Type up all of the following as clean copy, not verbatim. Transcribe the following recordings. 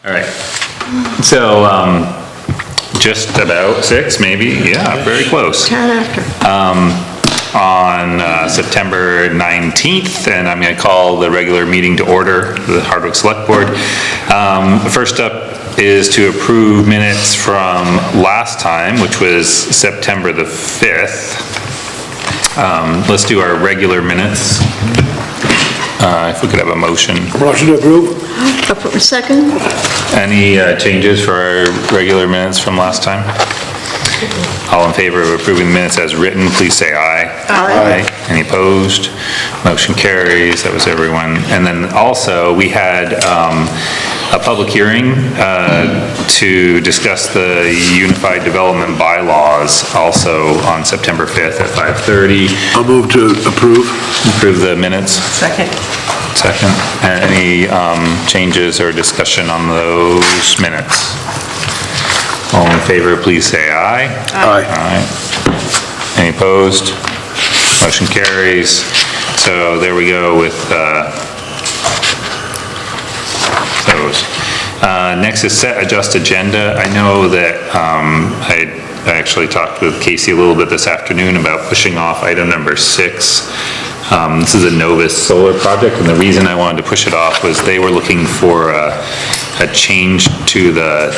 All right. So, just about 6, maybe. Yeah, very close. Tad after. On September 19th, and I'm going to call the regular meeting to order, the Hardwick Select Board. First up is to approve minutes from last time, which was September the 5th. Let's do our regular minutes. If we could have a motion. Motion to approve. Second? Any changes for our regular minutes from last time? All in favor of approving the minutes as written, please say aye. Aye. Any opposed? Motion carries. That was everyone. And then also, we had a public hearing to discuss the Unified Development Bylaws, also on September 5th at 5:30. I'll move to approve. Approve the minutes. Second. Second. Any changes or discussion on those minutes? All in favor, please say aye. Aye. Aye. Any opposed? Motion carries. So there we go with those. Next is set adjust agenda. I know that I actually talked with Casey a little bit this afternoon about pushing off item number 6. This is a Novus solar project, and the reason I wanted to push it off was they were looking for a change to the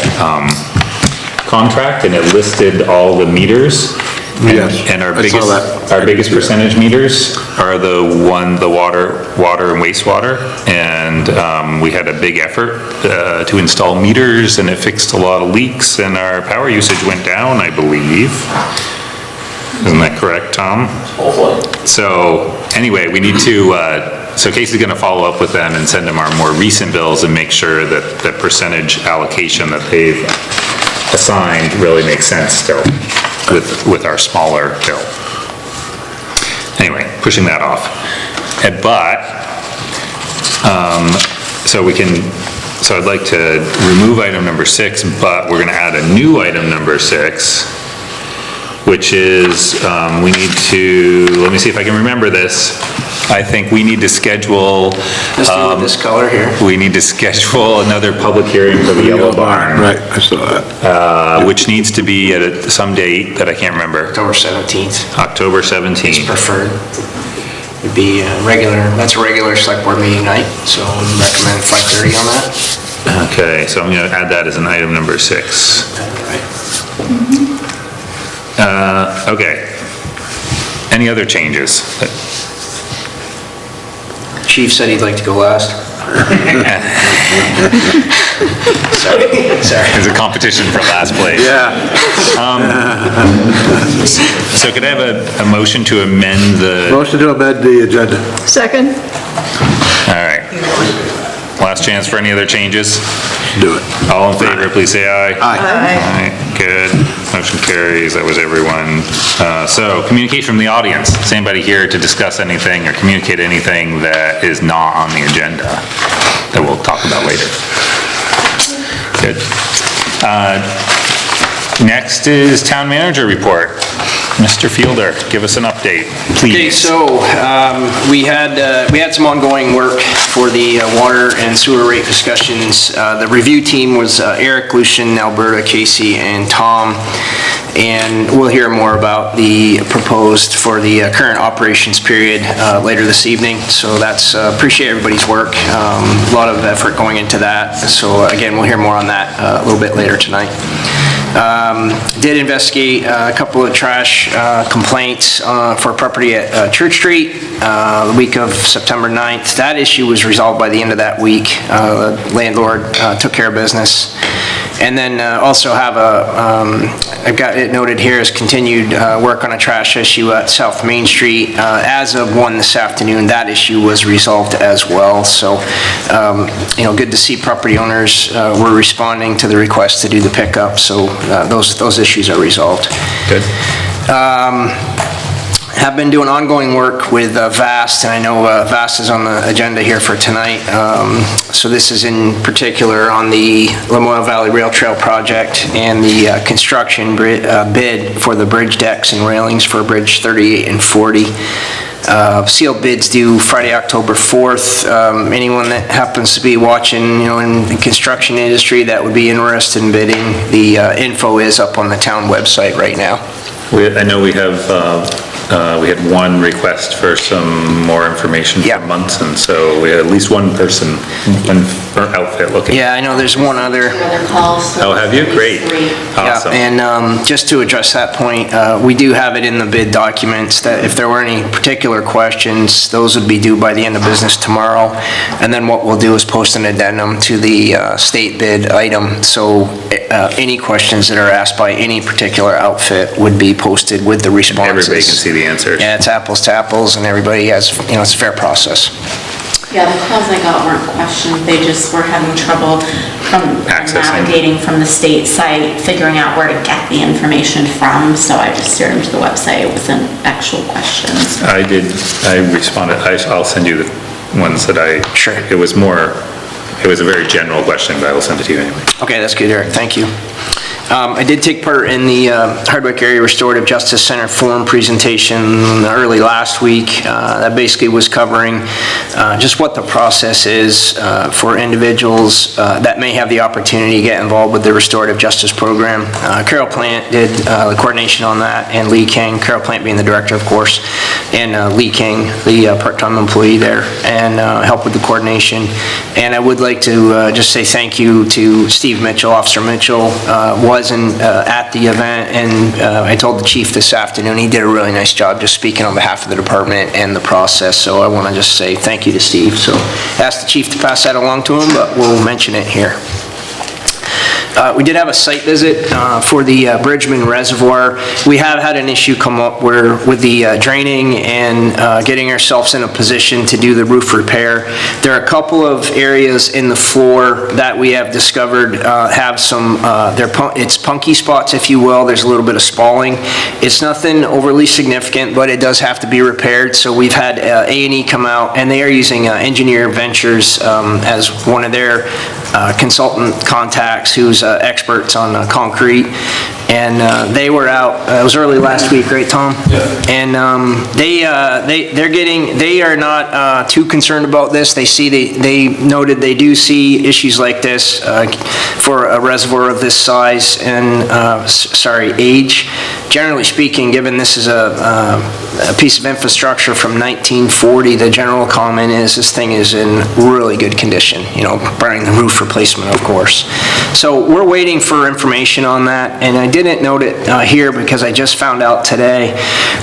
contract, and it listed all the meters. Yes, And our I saw that. biggest percentage meters are the water and wastewater. And we had a big effort to install meters, and it fixed a lot of leaks, and our power usage went down, I believe. Isn't that correct, Tom? So anyway, we need to, so Casey's gonna follow up with them and send them our more recent bills and make sure that the percentage allocation that they've assigned really makes sense still with our smaller bill. Anyway, pushing that off. So I'd like to remove item number 6, but we're gonna add a new item number 6, which is, we need to, let me see if I can remember this. I think we need to schedule. Let's do with this color here. We need to schedule another public hearing for the Yellow Barn. Right, I saw that. Which needs to be at some date that I can't remember. October 17th. October It's 17th. preferred. It'd be a regular, that's a regular select board meeting night, so we recommend 5:30 on that. Okay, so I'm gonna add that as an item number 6. Right. Okay. Any other changes? Chief said he'd like to go last. Sorry. There's a competition for last place. Yeah. So could I have a motion to amend the, Motion to amend the agenda. Second? all right. Last chance for any other changes? Do it. All in favor, please say aye. Aye. Aye. Good. Motion carries. That was everyone. So communication from the audience. Is anybody here to discuss anything or communicate anything that is not on the agenda that we'll talk about later? Good. Next is town manager report. Mr. Fielder, give us an update, please. Okay, so we had some ongoing work for the water and sewer rate discussions. The review team was Eric, Lucian, Alberta, Casey, and Tom. And we'll hear more about the proposed for the current operations period later this evening. So that's, appreciate everybody's work. A lot of effort going into that. So again, we'll hear more on that a little bit later tonight. Did investigate a couple of trash complaints for property at Church Street the week of September 9th. That issue was resolved by the end of that week. The landlord took care of business. And then also have I've got it noted here as continued work on a trash issue at South Main Street. As of 1 this afternoon, that issue was resolved as well. So, good to see property owners were responding to the request to do the pickup. So those issues are resolved. Good. Have been doing ongoing work with VAST, and I know VAST is on the agenda here for tonight. So this is in particular on the Lamoille Valley Rail Trail project and the construction bid for the bridge decks and railings for Bridge 38 and 40. Sealed bids due Friday, October 4th. Anyone that happens to be watching, in the construction industry that would be interested in bidding, the info is up on the town website right now. I know we had one request for some more information Yeah. for months, and so we had at least one person, one outfit looking. Yeah, I know there's one other. Other calls. so Oh, have you? at least Great. 3. Awesome. Yeah, and just to address that point, we do have it in the bid documents that if there were any particular questions, those would be due by the end of business tomorrow. And then what we'll do is post an addendum to the state bid item. So any questions that are asked by any particular outfit would be posted with the responses. Everybody can see the answers. Yeah, it's apples to apples, and everybody has, it's a fair process. Yeah, the calls I got weren't questions, they just were having trouble from Accessing. navigating from the state site, figuring out where to get the information from, so I just steered them to the website. It wasn't actual questions. I responded, I'll send you the ones that Sure. it was a very general question, but I will send it to you anyway. Okay, that's good, Eric, thank you. I did take part in the Hardwick Area Restorative Justice Center forum presentation early last week. That basically was covering just what the process is for individuals that may have the opportunity to get involved with the restorative justice program. Carol Plant did the coordination on that, and Lee King, Carol Plant being the director, of course, and Lee King, the part-time employee there, and helped with the coordination. And I would like to just say thank you to Steve Mitchell. Officer Mitchell wasn't at the event, and I told the chief this afternoon, he did a really nice job just speaking on behalf of the department and the process, so I want to just say thank you to Steve. So ask the chief to pass that along to him, but we'll mention it here. We did have a site visit for the Bridgman Reservoir. We have had an issue come up where with the draining and getting ourselves in a position to do the roof repair. There are a couple of areas in the floor that we have discovered have some, it's punky spots, if you will. There's a little bit of spalling. It's nothing overly significant, but it does have to be repaired. So we've had A&E come out, and they are using Engineer Ventures as one of their consultant contacts who's experts on concrete. And they were out, it was early last week, right, Tom? Yeah. And they are not too concerned about this. They noted they do see issues like this for a reservoir of this size and, age. Generally speaking, given this is a piece of infrastructure from 1940, the general comment is this thing is in really good condition, barring the roof replacement, of course. So we're waiting for information on that, and I didn't note it here because I just found out today.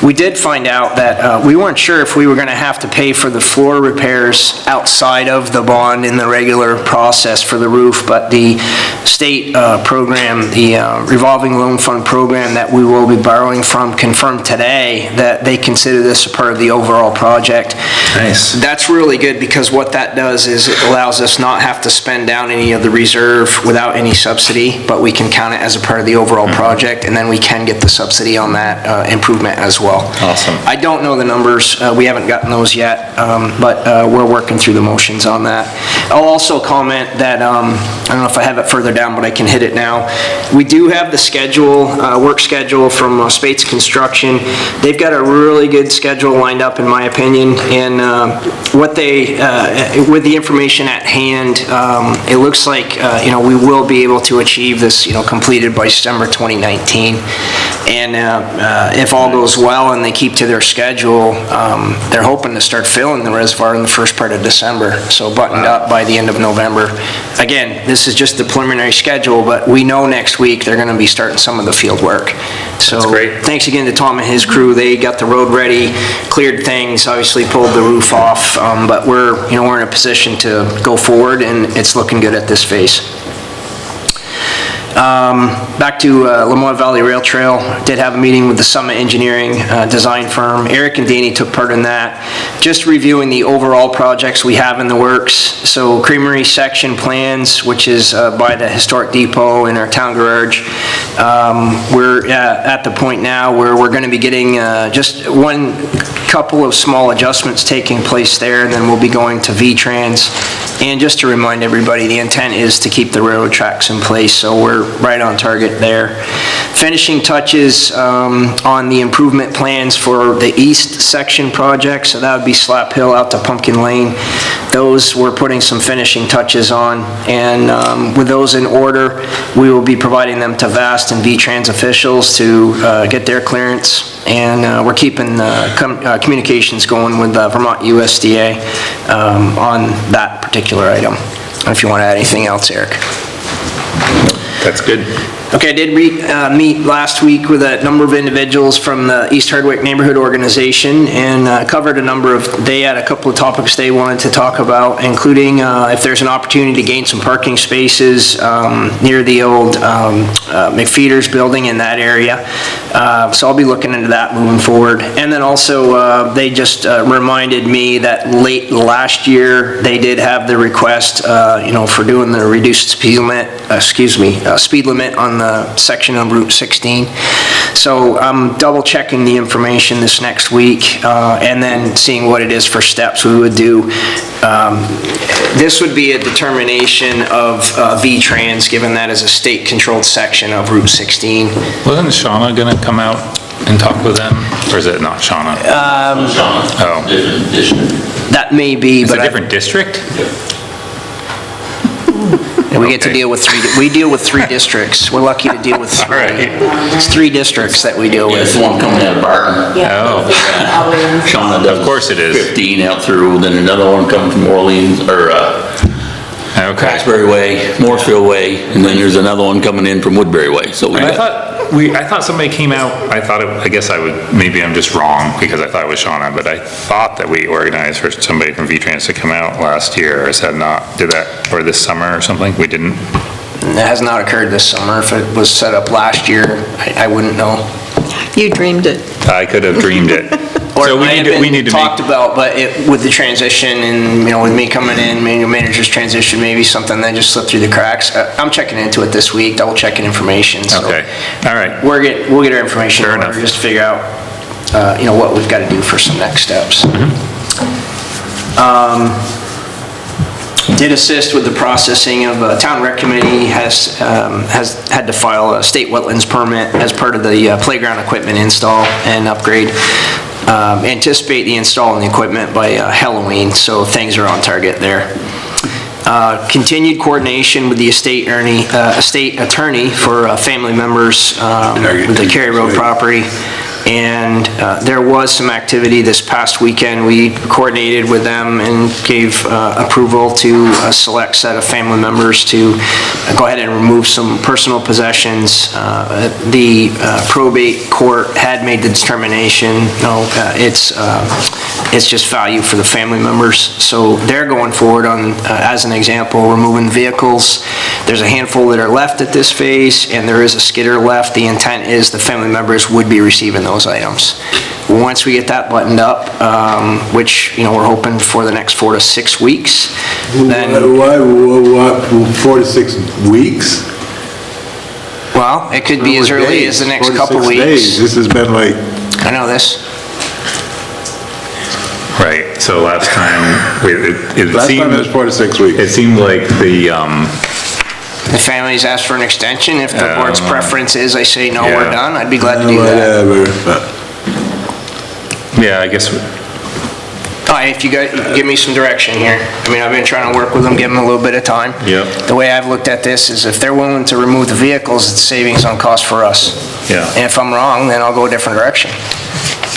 We did find out that we weren't sure if we were going to have to pay for the floor repairs outside of the bond in the regular process for the roof, but the state program, the revolving loan fund program that we will be borrowing from, confirmed today that they consider this a part of the overall project. Nice. That's really good because what that does is it allows us not have to spend down any of the reserve without any subsidy, but we can count it as a part of the overall project, and then we can get the subsidy on that improvement as well. Awesome. I don't know the numbers. We haven't gotten those yet, but we're working through the motions on that. I'll also comment that, I don't know if I have it further down, but I can hit it now. We do have the schedule, work schedule from Spates Construction. They've got a really good schedule lined up, in my opinion, and what they, with the information at hand, it looks like, we will be able to achieve this, completed by December 2019. And if all goes well and they keep to their schedule, they're hoping to start filling the reservoir in the first part of December, so buttoned up by the end of November. Again, this is just the preliminary schedule, but we know next week they're going to be starting some of the field work. So That's great. Thanks again to Tom and his crew. They got the road ready, cleared things, obviously pulled the roof off, but we're in a position to go forward, and it's looking good at this phase. Back to Lamoille Valley Rail Trail, did have a meeting with the Summit Engineering design firm. Eric and Danny took part in that, just reviewing the overall projects we have in the works. So Creamery section plans, which is by the historic depot in our town garage. We're at the point now where we're going to be getting just one couple of small adjustments taking place there, and then we'll be going to V-Trans. And just to remind everybody, the intent is to keep the railroad tracks in place, so we're right on target there. Finishing touches on the improvement plans for the east section project, so that would be Slap Hill out to Pumpkin Lane. Those we're putting some finishing touches on, and with those in order, we will be providing them to VAST and V-Trans officials to get their clearance, and we're keeping communications going with Vermont USDA on that particular item. If you want to add anything else, Eric. That's good. Okay, I did meet last week with a number of individuals from the East Hardwick Neighborhood Organization and covered they had a couple of topics they wanted to talk about, including if there's an opportunity to gain some parking spaces near the old McFeeters building in that area. So I'll be looking into that moving forward. And then also, they just reminded me that late last year, they did have the request, for doing the reduced speed limit on the section of Route 16. So I'm double checking the information this next week and then seeing what it is for steps we would do. This would be a determination of V-Trans, given that as a state-controlled section of Route 16. Wasn't Shauna gonna come out and talk with them? Or is it not Shauna? Oh. Different district. That may be, It's but a different district? we get to Okay. deal with we deal with 3 districts. We're lucky to deal with 3. Right. It's 3 districts that we deal Yeah, it's with. the one coming out of Barton. Yeah. Oh. Shauna does. Of course it is. 15 out through, then another one coming from Orleans, or Okay. Craftsbury Way, Morrisville Way, and then there's another one coming in from Woodbury Way, so we And I got. thought somebody came out, maybe I'm just wrong, because I thought it was Shauna, but I thought that we organized for somebody from V-Trans to come out last year, or is that not, or this summer or something? We didn't? It has not occurred this summer. If it was set up last year, I wouldn't know. You dreamed it. I could have dreamed it. Or So it might have we need been to talked about, but with the transition and, with me coming in, manager's transition, maybe something that just slipped through the cracks. I'm checking into it this week, double checking information, so. Okay, all right. We'll get our information Fair in order, enough. just to figure out, what we've got to do for some next steps. Did assist with the processing of town rec committee, has had to file a state wetlands permit as part of the playground equipment install and upgrade. Anticipate the installing the equipment by Halloween, so things are on target there. Continued coordination with the estate attorney for family members with the Cary Road property. And there was some activity this past weekend. We coordinated with them and gave approval to a select set of family members to go ahead and remove some personal possessions. The probate court had made the determination, it's just value for the family members. So they're going forward on, as an example, removing vehicles. There's a handful that are left at this phase, and there is a skidder left. The intent is the family members would be receiving those items. Once we get that buttoned up, which, we're hoping for the next 4 to 6 weeks, then, Why, 4 to 6 weeks? well, it could be as early as the next 4 to couple 6 days. weeks. This has been like, I know this. Right, so last time, it last time it was seemed, 4 to 6 weeks. it seemed like the, The families ask for an extension. If the board's preference is, I say, no, we're Yeah. done, I'd be glad to do that. Whatever, but yeah, I guess, All right, if you guys give me some direction here. I've been trying to work with them, give them a little bit of time. Yep. The way I've looked at this is if they're willing to remove the vehicles, it's savings on cost for us. Yeah. And if I'm wrong, then I'll go a different direction.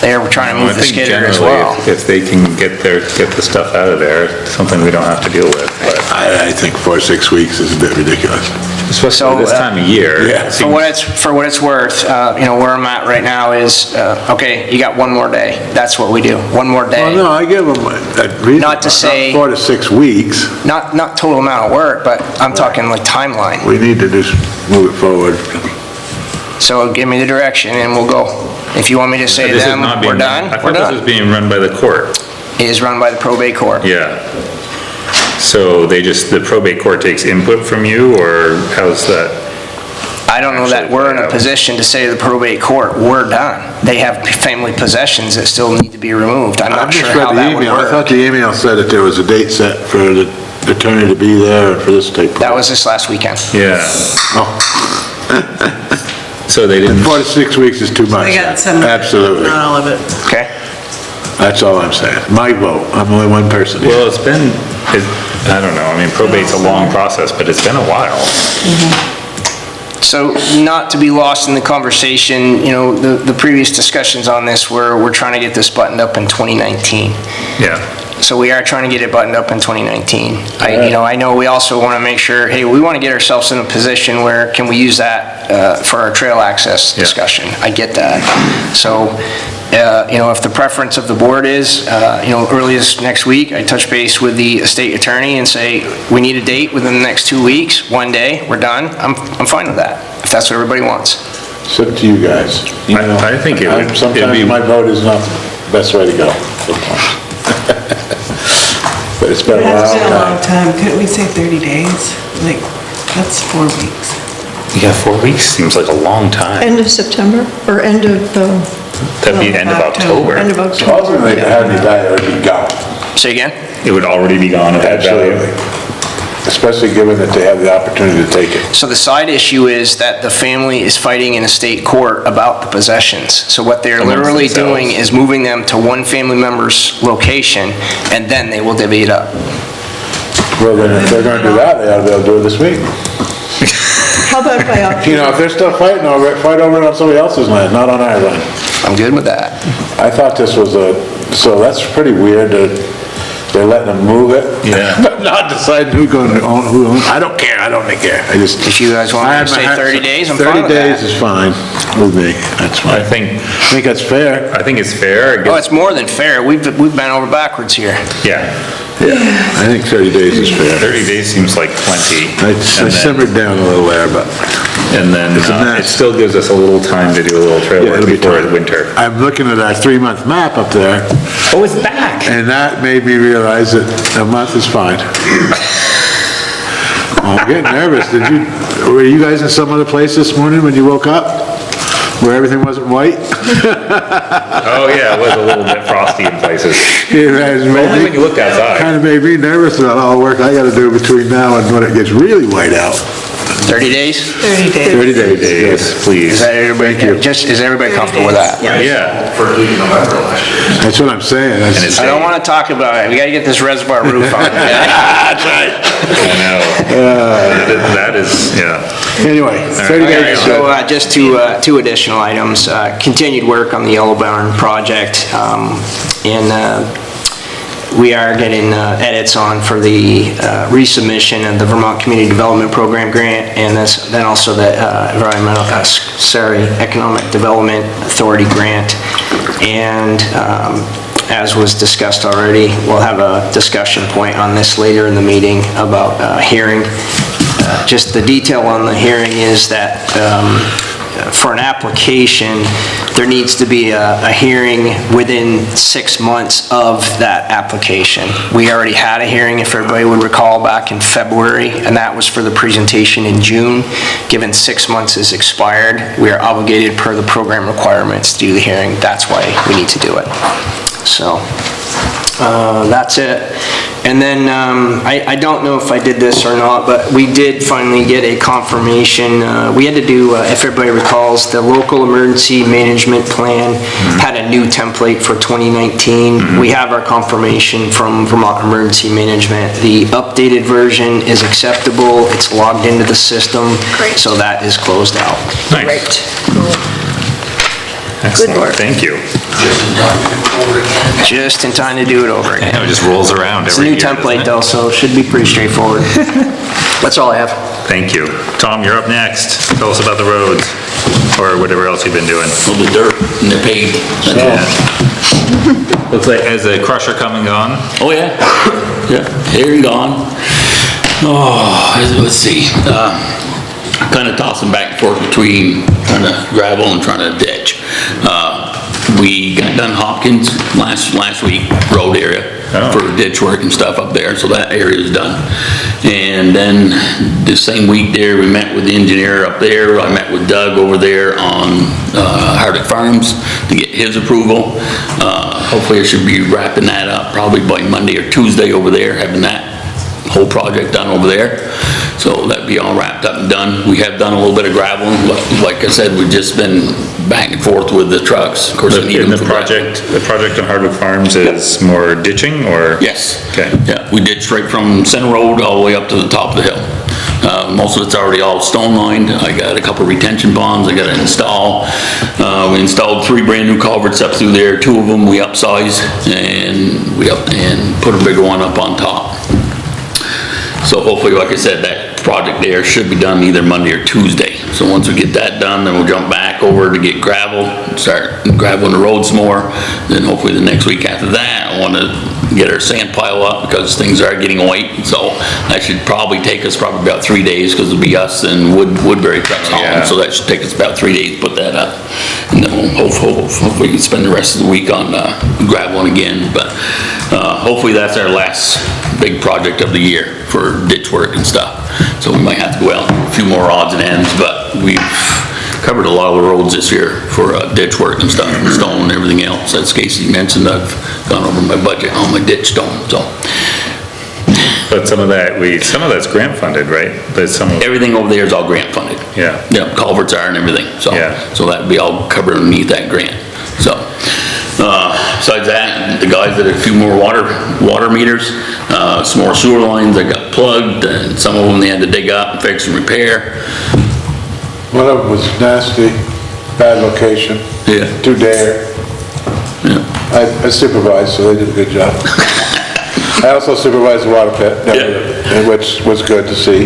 They're trying to I move the think skidder as generally, well. if they can get the stuff out of there, it's something we don't have to deal with, but I think 4 to 6 weeks is a bit ridiculous. especially this time of year. yeah. it For what seems- it's worth, where I'm at right now is, okay, you got one more day. That's what we do, one more Well, day. no, I give them a reason. Not to say- 4 to 6 weeks. Not total amount of work, but I'm talking like timeline. We need to just move it forward. So give me the direction and we'll go. If you want me to say to This is them, not we're being run- done, I we're thought this was done. being run by the court. It is run by the probate court. Yeah. So the probate court takes input from you, or how's that? I don't know that Actually, we're in a yeah. position to say to the probate court, we're done. They have family possessions that still need to be removed. I'm I not just sure read how the that would email. I thought work. the email said that there was a date set for the attorney to be there for this to take place. That was this last weekend. Yeah. Oh, So they didn't, 4 to 6 weeks is too much. They got some. Absolutely. Not all of it. Okay? That's all I'm saying. My vote. I'm only one person. well, it's been, I don't know, I mean, probate's a long process, but it's been a while. So not to be lost in the conversation, you know, the previous discussions on this were, we're trying to get this buttoned up in 2019. Yeah. So we are trying to get it buttoned up in 2019. I know we also want to make sure, hey, we want to get ourselves in a position where can we use that for our trail access Yeah. discussion? I get that. So, you know, if the preference of the board is, you know, earliest next week, I touch base with the state attorney and say, we need a date within the next 2 weeks, one day, we're done, I'm fine with that, if that's what everybody wants. It's up to you guys. You know, I think it would- it'd be- Sometimes my vote is not the best way to go. Sometimes. But it's been a That's been a long long time. Couldn't we say 30 days? Like, that's 4 weeks. Yeah, 4 weeks seems like a long time. End of September, or end of, That'd be end of October. end of October? Ultimately, to have me die or be gone. Say again? It would already be gone at that value. Absolutely. Especially given that they have the opportunity to take it. So the side issue is that the family is fighting in a state court about the possessions. So what they're Amongst literally themselves. doing is moving them to one family member's location, and then they will divvy it up. Well, then if they're gonna do that, they ought to be able to do it this week. How about by October? You know, if they're still fighting over it, fight over it on somebody else's land, not on our land. I'm good with that. I thought this was so that's pretty weird that they're letting them move it. Yeah. But not deciding who's going to own, who owns. I don't care, I don't care. I just. If you guys want me to I had my say heart- 30 days, I'm fine with 30 that. days is fine with me, that's I fine. think, I think that's fair. it's fair. I Oh, guess- it's more than fair. We've bent over backwards here. Yeah, I think 30 days is fair. 30 days seems like plenty. I And then- simmered down a little there, but. And then It's a it mess. still gives us a little time to do a little trail Yeah, work it'll be before time. the winter. I'm looking at our 3-month map up there, Oh, it's back. and that made me realize that a month is fine. I'm getting nervous. Were you guys in some other place this morning when you woke up? Where everything wasn't white? Oh, yeah, it was a little bit frosty in places. Only when you looked outside. Kind of made me nervous about all the work I gotta do between now and when it gets really white out. 30 days? 30 days. 30 days. Days, please. Is that everybody, is everybody comfortable with that? Yeah. That's what I'm saying. And it's, I don't want to talk about it. We got to get this reservoir roof on. That's right. I know. That is, yeah. Anyway, 30 All right, days. so just two additional items. Continued work on the Yellow Barn project. And we are getting edits on for the resubmission of the Vermont Community Development Program grant, and then also the Economic Development Authority grant. And as was discussed already, we'll have a discussion point on this later in the meeting about hearing. Just the detail on the hearing is that for an application, there needs to be a hearing within 6 months of that application. We already had a hearing, if everybody would recall, back in February, and that was for the presentation in June. Given 6 months is expired, we are obligated per the program requirements to do the hearing. That's why we need to do it. So, that's it. And then, I don't know if I did this or not, but we did finally get a confirmation. We had to do, if everybody recalls, the local emergency management plan had a new template for 2019. We have our confirmation from Vermont Emergency Management. The updated version is acceptable, it's logged into the system, Great. so that is closed out. Nice. Excellent. work. Thank you. Just in time to do it over again. Yeah, it just rolls around It's a every new year, doesn't template it? though, so it should be pretty straightforward. That's all I have. Thank you. Tom, you're up next. Tell us about the roads, or whatever else you've been doing. Well, the dirt and the paved. That's all. Yeah. Looks like, has the crusher come and gone? Oh, yeah. Yeah, here and gone. Oh, let's see. Kind of tossing back and forth between trying to gravel and trying to ditch. We got done Hopkins last week, road area, for ditch work and stuff up there, so that area is done. And then the same week there, we met with the engineer up there. I met with Doug over there on Hardwick Farms to get his approval. Hopefully I should be wrapping that up probably by Monday or Tuesday over there, having that whole project done over there. So that that'd be all wrapped up and done. We have done a little bit of gravel, like I said, we've just been back and forth with the trucks. Of course, we need And them the for gravel. project on Hardwick Farms is more ditching, or? Yes. Okay. Yeah, we did straight from Center Road all the way up to the top of the hill. Most of it's already all stone lined. I got a couple retention ponds I gotta install. We installed 3 brand new culverts up through there. 2 of them we upsized and put a bigger one up on top. So hopefully, like I said, that project there should be done either Monday or Tuesday. So once we get that done, then we'll jump back over to get gravel, start graveling the roads more. Then hopefully the next week after that, I wanna get our sand pile up because things are getting white. So that should probably take us about 3 days because it'll be us and Woodbury trucks hauling. Yeah. So that should take us about 3 days to put that up. And then we'll hopefully we can spend the rest of the week on graveling again. But hopefully that's our last big project of the year for ditch work and stuff. So we might have to go out a few more odds and ends, but we've covered a lot of the roads this year for ditch work and stuff, and stone and everything else. As Casey mentioned, I've gone over my budget on my ditch stone, so. But some of that's grant funded, right? But Everything over there is all grant funded. Yeah. Yeah, culverts are and everything, so. Yeah. So that'd be all covered underneath that grant, so. Besides that, the guys did a few more water meters, some more sewer lines that got plugged, and some of them they had to dig up and fix and repair. One of them was nasty, bad location. Yeah. Too bare. Yeah. I supervised, so they did a good job. I also supervised the water pit, Yeah. which was good to see.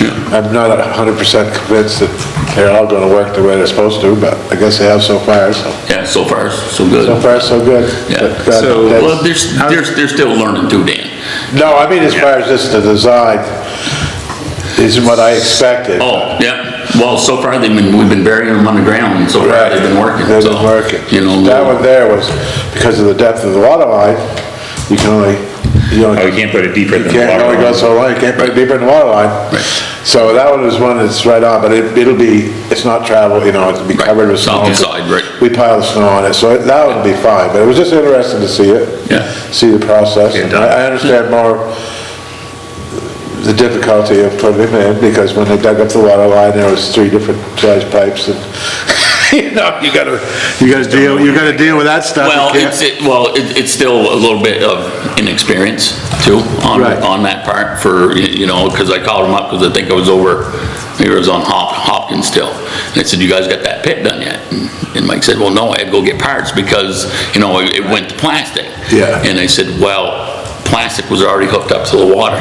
Yeah. I'm not 100% convinced that they're all gonna work the way they're supposed to, but I guess they have so far, so. Yeah, so far, so good. So far, so good. Yeah. But, So, that's- Well, they're still learning too, Dan. No, I mean, as far as just the design, isn't what I expected. Oh, yeah. Well, so far we've been burying them on the ground, and so far Right. they've been working. They've so, been working. You know, That one there was, because of the depth of the water line, you can only, Oh, you can't put it deeper you than the can't water only go line. so long, you can't put it deeper in the water line. Right. So that one is one that's right on, but it'll be, it's not travel, it'll be Right. covered with It's snow. on the side, right. We pile the snow on it, so that would be fine, but it was just interesting to see it. Yeah. See the process. Yeah, And done. I understand more the difficulty of putting them in, because when they dug up the water line, there was 3 different size pipes, and, you gotta deal with that stuff. Well, You can't- it's still a little bit of inexperience too Right. on that part for, because I called him up because I think I was over, maybe it was on Hopkins still. And I said, you guys got that pit done yet? And Mike said, well, no, I had to go get parts because, it went to plastic. Yeah. And I said, well, plastic was already hooked up to the water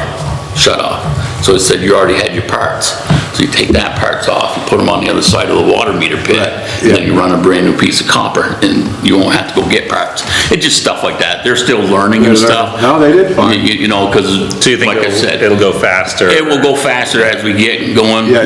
shut off. So it said you already had your parts. So you take that parts off, you put them on the other side of the water meter pit, and then you run a brand new piece of copper, and you won't have to go get parts. It's just stuff like that. They're still learning and stuff. No, they did fine. Because, So you think like I said, it'll go faster? it will go faster as we get going, Yeah,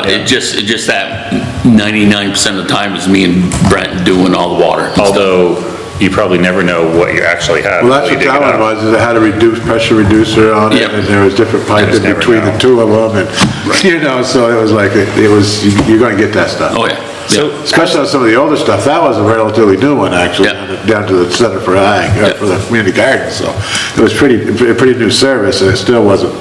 It's just that 99% of the time is me and Brent doing all the water and stuff. Although, you probably never know what you actually have. Well, that's until what you dig that it one up. was, is it had a pressure reducer on it, Yep. and there was different pipe just in never between know. the 2 of them, and, so it was like, you're gonna get that stuff. Oh, yeah. So- Yeah. Especially on some of the older stuff, that was a relatively new one, actually, Yeah. down to the Center for Ag, for the community garden, so it was a pretty new service, and it still wasn't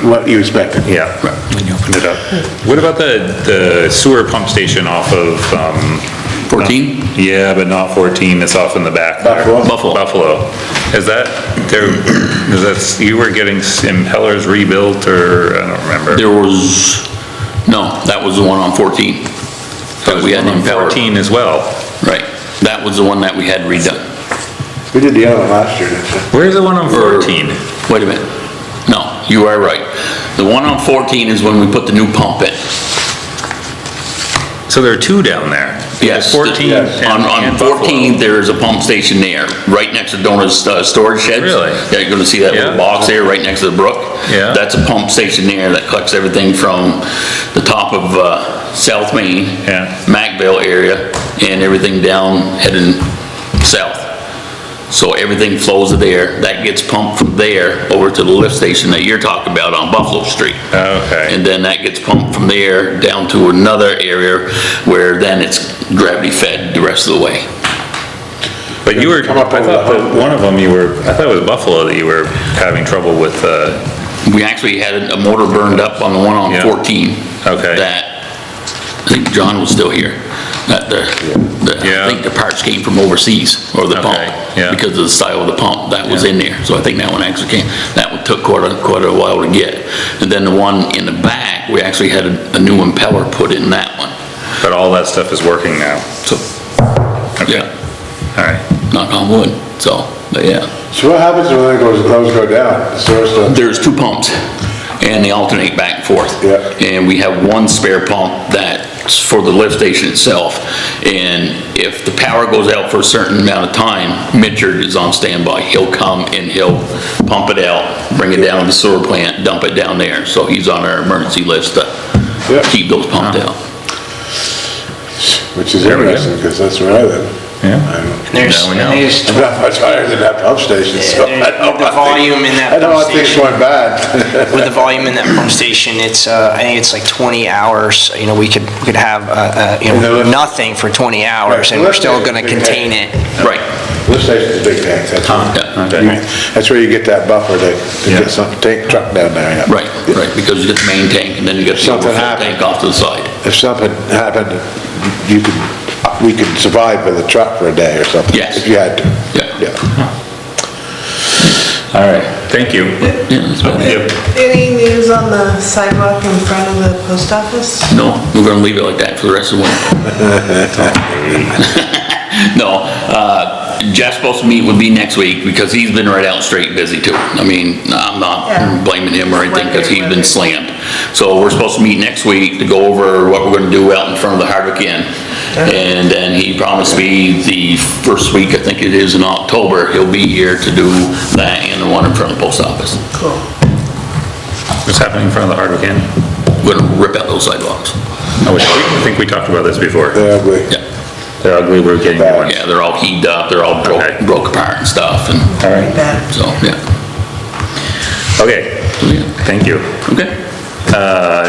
what you expected. Yeah, when you opened it up. What about the sewer pump station off of, 14? Yeah, but not 14, it's off in the back there. Buffalo. Is that, you were getting impellers rebuilt, or, I don't remember. There was, no, that was the one on 14. That we had One on impeller. 14 as well. Right, that was the one that we had redone. We did the other one last year, didn't we? Where's the one on Or- 14? Wait a minute. No, you are right. The one on 14 is when we put the new pump in. So there are 2 down there? Yes. 14 Yes. and On Buffalo. 14, there's a pump station there, right next to Dona's storage sheds. Really? Yeah, you're gonna see that little Yeah. box there, right next to the brook. Yeah. That's a pump station there that collects everything from the top of South Main, Yeah. Macville area, and everything down heading south. So everything flows to there, that gets pumped from there over to the lift station that you're talking about on Buffalo Street. Okay. And then that gets pumped from there down to another area where then it's gravity fed the rest of the way. But you were, I Come up over thought the that hump. one of them I thought it was Buffalo that you were having trouble with, We actually had a motor burned up on the one on Yeah. 14. Okay. That, I think John was still here, that Yeah. I think the parts came from overseas, or the pump. Okay, yeah. Because of the style of the pump, that was Yeah. in there. So I think that one actually came, that one took quite a while to get. And then the one in the back, we actually had a new impeller put in that one. But all that stuff is working now. So, Okay. yeah, All right. knock on wood, so, but yeah. So what happens when those go down? The sewer stuff? There's two pumps, and they alternate back and forth. Yeah. And we have one spare pump that's for the lift station itself. And if the power goes out for a certain amount of time, Mitchard is on standby. He'll come and he'll pump it out, bring it down to the sewer plant, dump it down there. So he's on our emergency list to Yeah. keep those pumped out. Which is There we go. interesting, because that's where I live. Yeah. There's, Now we know. there's I'm not much higher than that pump station, so I don't the want volume in that I don't pump want things station. going bad. With the volume in that pump station, it's, I think it's like 20 hours, you know, we could have, you And the know, lift- nothing for 20 hours, and the we're lift still station's gonna big contain tank. it. Right, Lift station's a big tank, that's yeah, Okay. That's where you get that buffer to Yeah. get some truck down there, yeah. right, because you get the main tank and then you get the Something overflow happened. tank off to the side. If something happened, we could survive with a truck for a day or something. Yes. If you had to. Yeah. All right, thank you. Yeah, that's about it. Yep. Any news on the sidewalk in front of the post office? No, we're gonna leave it like that for the rest of the winter. No, Jeff's supposed to meet with me next week because he's been right out straight busy too. I mean, I'm not Yeah. blaming him or anything because he's been slammed. So we're supposed to meet next week to go over what we're gonna do out in front of the Hardwick Inn. And then he promised me the first week, I think it is in October, he'll be here to do that and the one in front of the post office. Cool. What's happening in front of the Hardwick Inn? We're gonna rip out those sidewalks. I think we talked about this before. They're ugly. Yeah, They're ugly, we're getting new ones. yeah, they're all heaved up, they're all Okay. broke apart and stuff, and All right, Bad. so, yeah. okay, Yeah. thank you. Okay.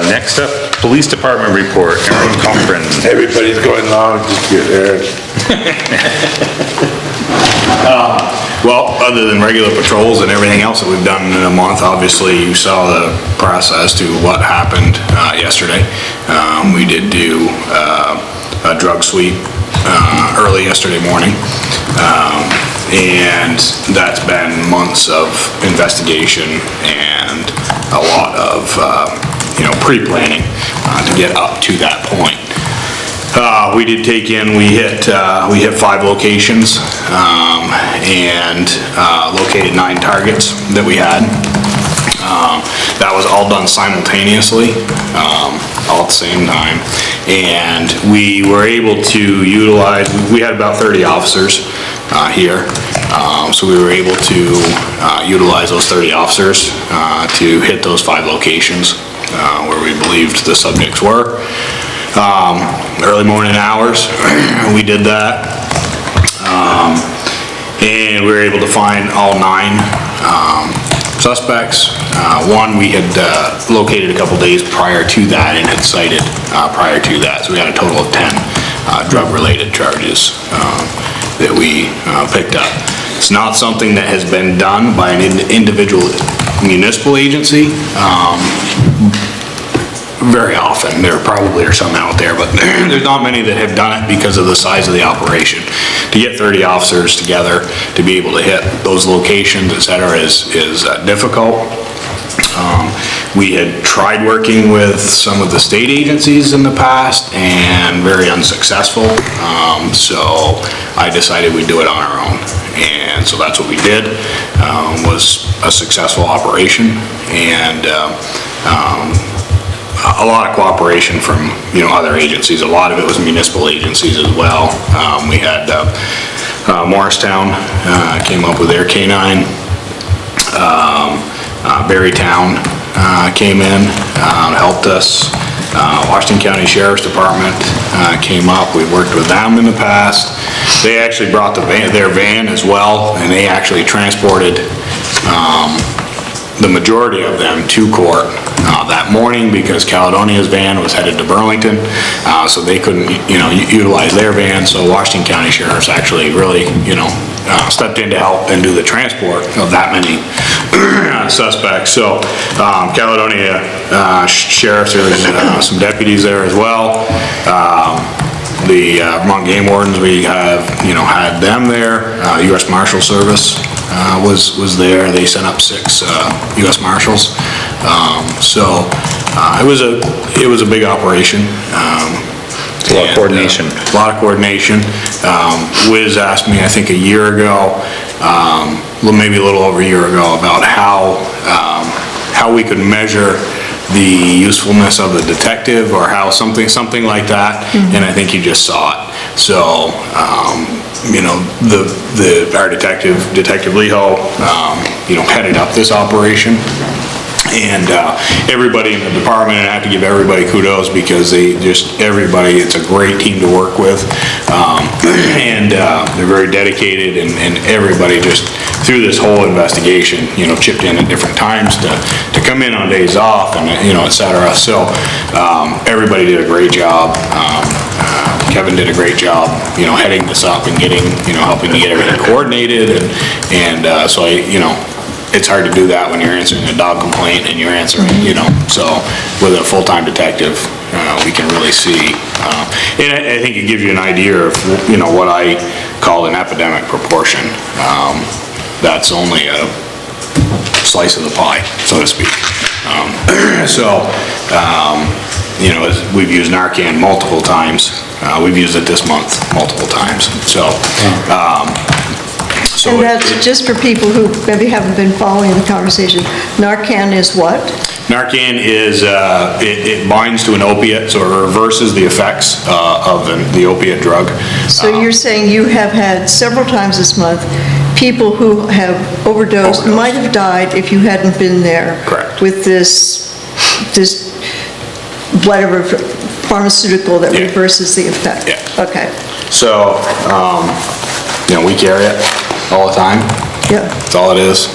Next up, Police Department report, Aaron Cochran. Everybody's going long, just get there. Well, other than regular patrols and everything else that we've done in a month, obviously you saw the process to what happened yesterday. We did do a drug sweep early yesterday morning. And that's been months of investigation and a lot of, pre-planning to get up to that point. We did take in, we hit 5 locations, and located 9 targets that we had. That was all done simultaneously, all at the same time. And we were able to utilize, we had about 30 officers here. So we were able to utilize those 30 officers to hit those 5 locations where we believed the subjects were. Early morning hours, we did that. And we were able to find all 9 suspects. One we had located a couple days prior to that and had cited prior to that. So we had a total of 10 drug-related charges that we picked up. It's not something that has been done by an individual municipal agency very often. There probably are some out there, but there's not many that have done it because of the size of the operation. To get 30 officers together to be able to hit those locations, et cetera, is difficult. We had tried working with some of the state agencies in the past and very unsuccessful. So I decided we'd do it on our own. And so that's what we did. Was a successful operation, and a lot of cooperation from, other agencies. A lot of it was municipal agencies as well. We had Morristown came up with their K-9. Berrytown came in, helped us. Washington County Sheriff's Department came up. We worked with them in the past. They actually brought their van as well, and they actually transported the majority of them to court that morning because Caledonia's van was headed to Burlington, so they couldn't, utilize their van. So Washington County Sheriff's actually really, stepped in to help and do the transport of that many suspects. So Caledonia Sheriff's, there's some deputies there as well. The Vermont Game Wardens, we have, had them there. U.S. Marshal Service was there. They sent up 6 U.S. Marshals. So it was a big operation. A lot of coordination. A lot of coordination. Wiz asked me, I think a year ago, maybe a little over a year ago, about how we could measure the usefulness of the detective, or how something like that, and I think you just saw it. So, our Detective Leho, headed up this operation. And everybody in the department, and I have to give everybody kudos, because it's a great team to work with. And they're very dedicated, and everybody just, through this whole investigation, chipped in at different times to come in on days off, and, et cetera. So everybody did a great job. Kevin did a great job, heading this up and getting, helping to get everything coordinated. And so it's hard to do that when you're answering a dog complaint and you're answering, so with a full-time detective, we can really see. And I think it gives you an idea of, what I call an epidemic proportion. That's only a slice of the pie, so to speak. We've used Narcan multiple times. We've used it this month multiple times. And that's just for people who maybe haven't been following the conversation. Narcan is what? Narcan is, it binds to an opiate, so it reverses the effects of the opiate drug. So you're saying you have had several times this month people who have overdosed, might have died if you hadn't been there. Correct. With this whatever pharmaceutical that reverses the effect. Yeah. Okay. So, we carry it all the time. Yeah. That's all it is.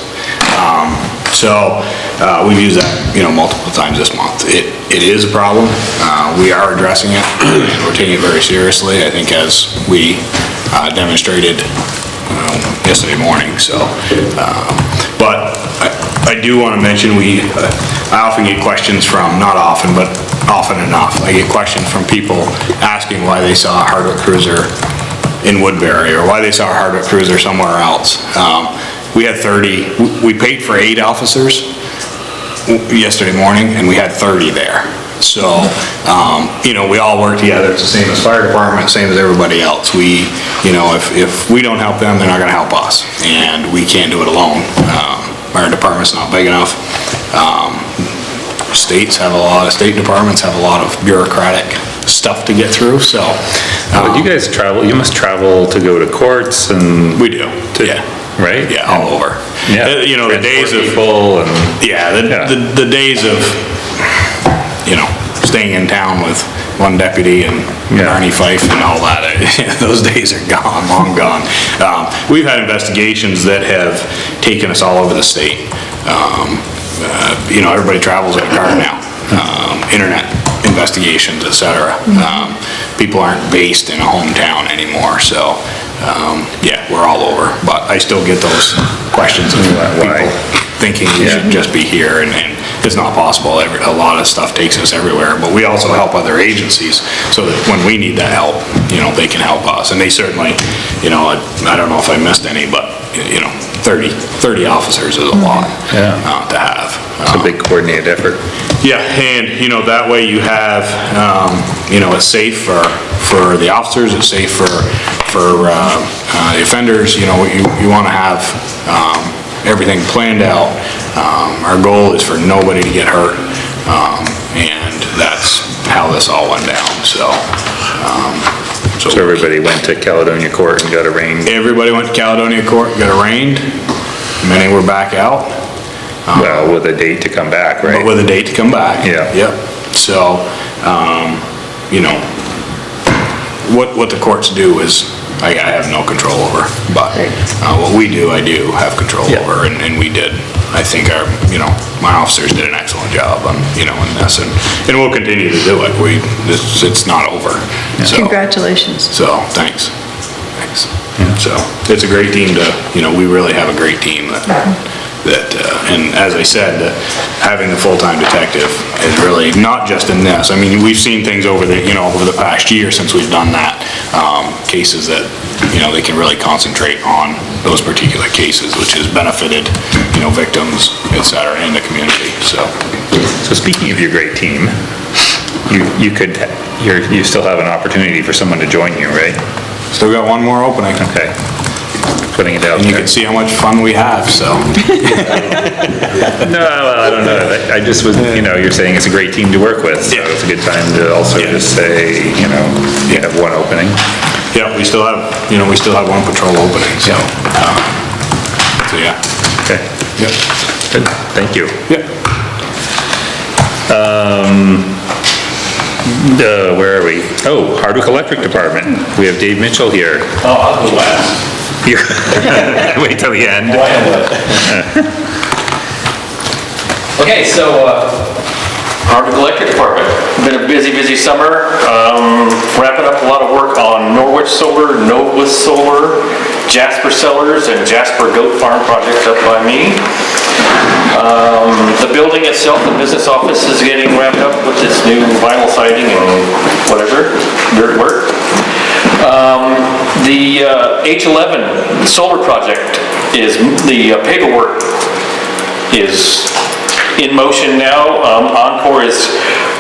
We've used that, multiple times this month. It is a problem. We are addressing it. We're taking it very seriously, I think, as we demonstrated yesterday morning. So, but I do want to mention, I often get questions from, not often, but often enough, I get questions from people asking why they saw a Hardwick cruiser in Woodbury, or why they saw a Hardwick cruiser somewhere else. We had 30, we paid for 8 officers yesterday morning, and we had 30 there. So, we all work together. It's the same as fire department, same as everybody else. We, if we don't help them, they're not gonna help us, and we can't do it alone. Our department's not big enough. State departments have a lot of bureaucratic stuff to get through, so. You guys travel, you must travel to go to courts and. We do, yeah. Right? Yeah, all over. Yeah. The days of. People and. Yeah, the days of, staying in town with one deputy and Arnie Fife and all that, those days are gone, long gone. We've had investigations that have taken us all over the state. Everybody travels in a car now. Internet investigations, et cetera. People aren't based in a hometown anymore, so, we're all over. But I still get those questions of people thinking we should just be here, and it's not possible. A lot of stuff takes us everywhere, but we also help other agencies, so that when we need that help, they can help us. And they certainly, I don't know if I missed any, but, 30 officers is a lot to have. It's a big coordinated effort. Yeah, and, that way you have, it's safe for the officers, it's safe for the offenders. You want to have everything planned out. Our goal is for nobody to get hurt, and that's how this all went down, so. So everybody went to Caledonia Court and got arraigned? Everybody went to Caledonia Court, got arraigned. Many were back out. Well, with a date to come back, right? But with a date to come back. Yeah. Yep. So, what the courts do is, I have no control over, but what we do, I do have control over, and we did. I think my officers did an excellent job on, in this, and we'll continue to do it. It's not over. So, Congratulations. So, thanks. So, it's a great team we really have a great team that that, and as I said, that having the full-time detective is really not just in this. I mean, we've seen things over the, over the past year since we've done that, cases that, they can really concentrate on those particular cases, which has benefited, victims, et cetera, in the community, so. So speaking of your great team, you still have an opportunity for someone to join you, right? Still got one more opening. Okay. Putting it out And you there. can see how much fun we have, so. No, I don't know. I just was, you're saying it's a great team to work with, so it's a good time to also just say, you have one opening. Yeah, we still have, one patrol opening, so, yeah. Okay. Yep. Good, thank you. Yep. Where are we? Oh, Hardwick Electric Department. We have Dave Mitchell here. Oh, I'll go last. Wait till the end. Okay, so, Hardwick Electric Department. Been a busy summer. Wrapping up a lot of work on Norwich Solar, Nova Solar, Jasper Cellars, and Jasper Goat Farm projects up by me. The building itself, the business office, is getting wrapped up with this new vinyl siding and whatever, dirt work. The H11 solar project is, the paperwork is in motion now. Encore is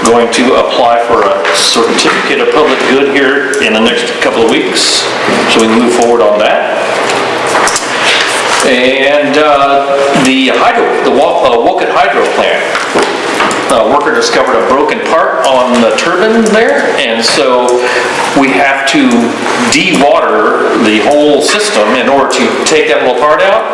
going to apply for a certificate of public good here in the next couple of weeks, so we can move forward on that. And the Woken Hydro plant, a worker discovered a broken part on the turbine there, and so we have to de-water the whole system in order to take that little part out.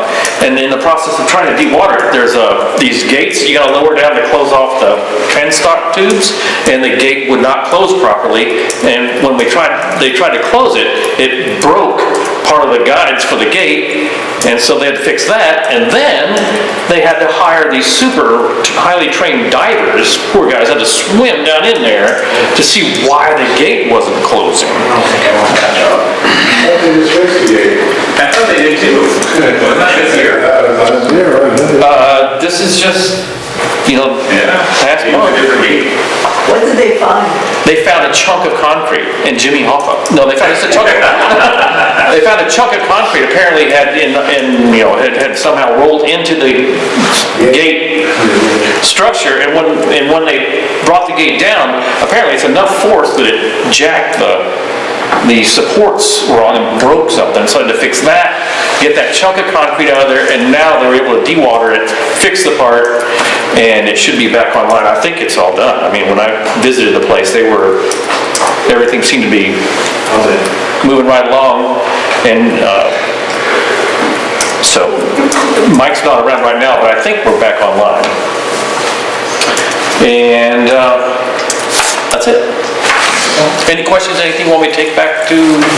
And in the process of trying to de-water it, there's these gates you gotta lower down to close off the transstock tubes, and the gate would not close properly. And when they tried to close it, it broke part of the guides for the gate, and so they had to fix that. And then they had to hire these super highly trained divers. Poor guys had to swim down in there to see why the gate wasn't closing. They just fixed the gate. I thought they did too. Not this year. This is just, past month. What did they find? They found a chunk of concrete in Jimmy Hoffa. No, they found just a chunk of, they found a chunk of concrete apparently had had somehow rolled into the gate structure, and when they brought the gate down, apparently it's enough force that it jacked the supports were on and broke something, so I had to fix that, get that chunk of concrete out of there, and now they're able to de-water it, fix the part, and it should be back online. I think it's all done. I mean, when I visited the place, everything seemed to be moving right along, and so Mike's not around right now, but I think we're back online. And that's it. Any questions, anything you want me to take back to?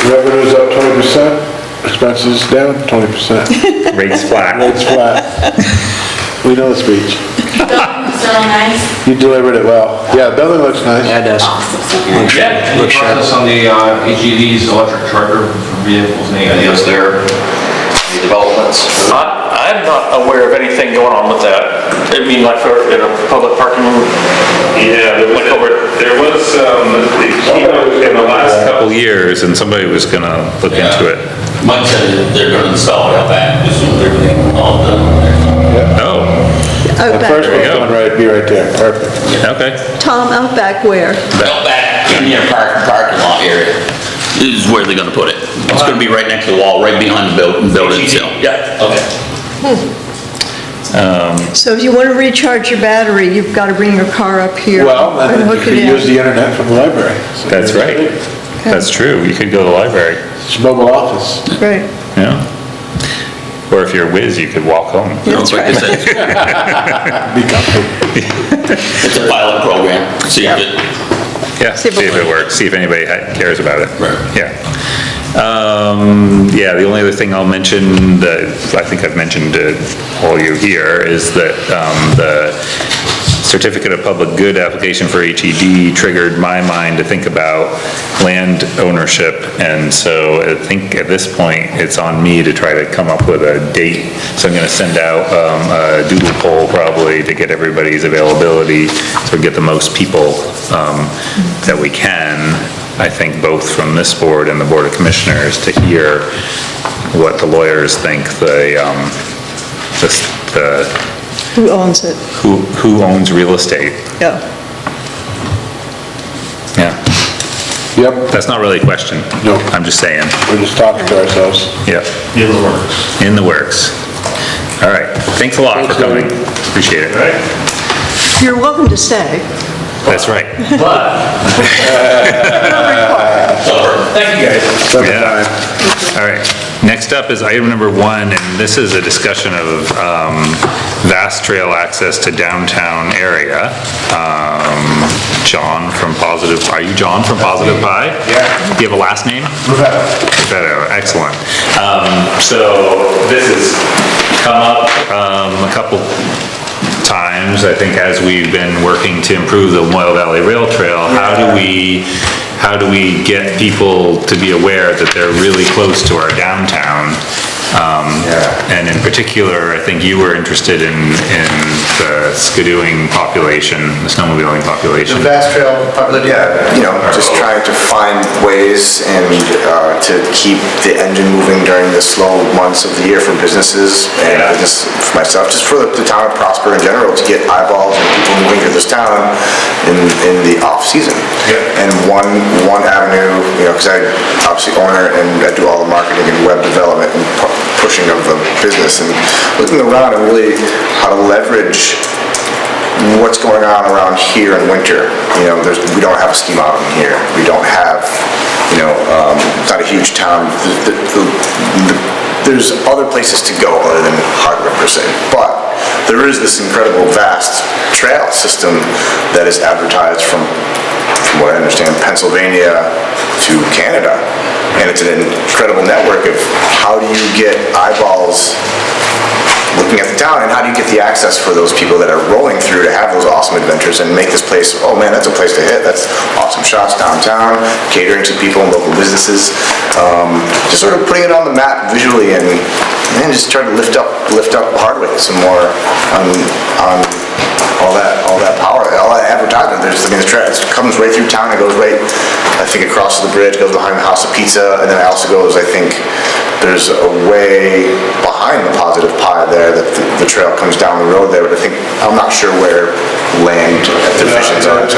Revenue's up 20%, expenses down 20%. Rates flat. Rates flat. We know the speech. It's really nice. You delivered it well. Yeah, the building looks nice. Yeah, it does. Yeah. The process on the HEVs, electric trucker for vehicles, any ideas there? Any developments? I'm not aware of anything going on with that. I mean, like in a public parking. Yeah, there was, it came out in the last couple years, and somebody was gonna look into it. Mike said they're gonna install it out back, just with everything all done there. Oh, The first There you one's go. going to be right there, perfect. okay. Tom, out back where? Out back in your parking lot area is where they're gonna put it. It's gonna be right next to the wall, right behind the building itself. Yeah. Okay. So if you want to recharge your battery, you've got to bring your car up here Well, and then you hook could it use the in. internet from the library. So That's right. That's true. You could go to the library, It's a mobile office. Right, yeah. Or if you're a whiz, you could walk home. that's Like I right. said, Be comfortable. it's a pilot program, see if it, Yeah, see if it works, see if anybody cares about it. Right. Yeah. Yeah, the only other thing I'll mention that I think I've mentioned to all you here is that the certificate of public good application for HED triggered my mind to think about land ownership, and so I think at this point, it's on me to try to come up with a date. So I'm gonna send out a doodle poll probably to get everybody's availability, so we get the most people that we can, I think, both from this board and the Board of Commissioners, to hear what the lawyers think Who owns it? who owns real estate. Yeah. Yeah, Yep, that's not really a question. No. I'm just saying, we're just talking to ourselves. yeah. In the works. In the works. All right, thanks a lot for Thanks, coming. Larry. Appreciate it. You're welcome to stay. That's right. Thank you, guys. Yeah. All right, next up is item number 1, and this is a discussion of vast trail access to downtown area. John from Positive, are you John from Positive Pie? Yeah. Do you have a last name? Perfetto. Excellent. So this has come up a couple times, I think, as we've been working to improve the Moyle Valley Rail Trail. How do we get people to be aware that they're really close to our downtown? And in particular, I think you were interested in the skidooing population, the snowmobiling population. The vast trail, just trying to find ways and to keep the engine moving during the slow months of the year for businesses and business for myself, just for the town to prosper in general, to get eyeballs and people moving to this town in the off season. And one avenue, because I obviously owner and I do all the marketing and web development and pushing of the business, and looking around and really how to leverage what's going on around here in winter. We don't have a ski mountain here. We don't have, it's not a huge town. There's other places to go other than Hardwick per se, but there is this incredible vast trail system that is advertised from what I understand, Pennsylvania to Canada. And it's an incredible network of how do you get eyeballs looking at the town, and how do you get the access for those people that are rolling through to have those awesome adventures and make this place, oh man, that's a place to hit. That's awesome shots downtown, catering to people and local businesses. Just sort of putting it on the map visually, and just trying to lift up Hardwick some more on all that power, all that advertisement. It comes right through town. It goes right, I think, across the bridge, goes behind the House of Pizza, and then it also goes, I think, there's a way behind the Positive Pie there that the trail comes down the road there, but I'm not sure where land divisions are. But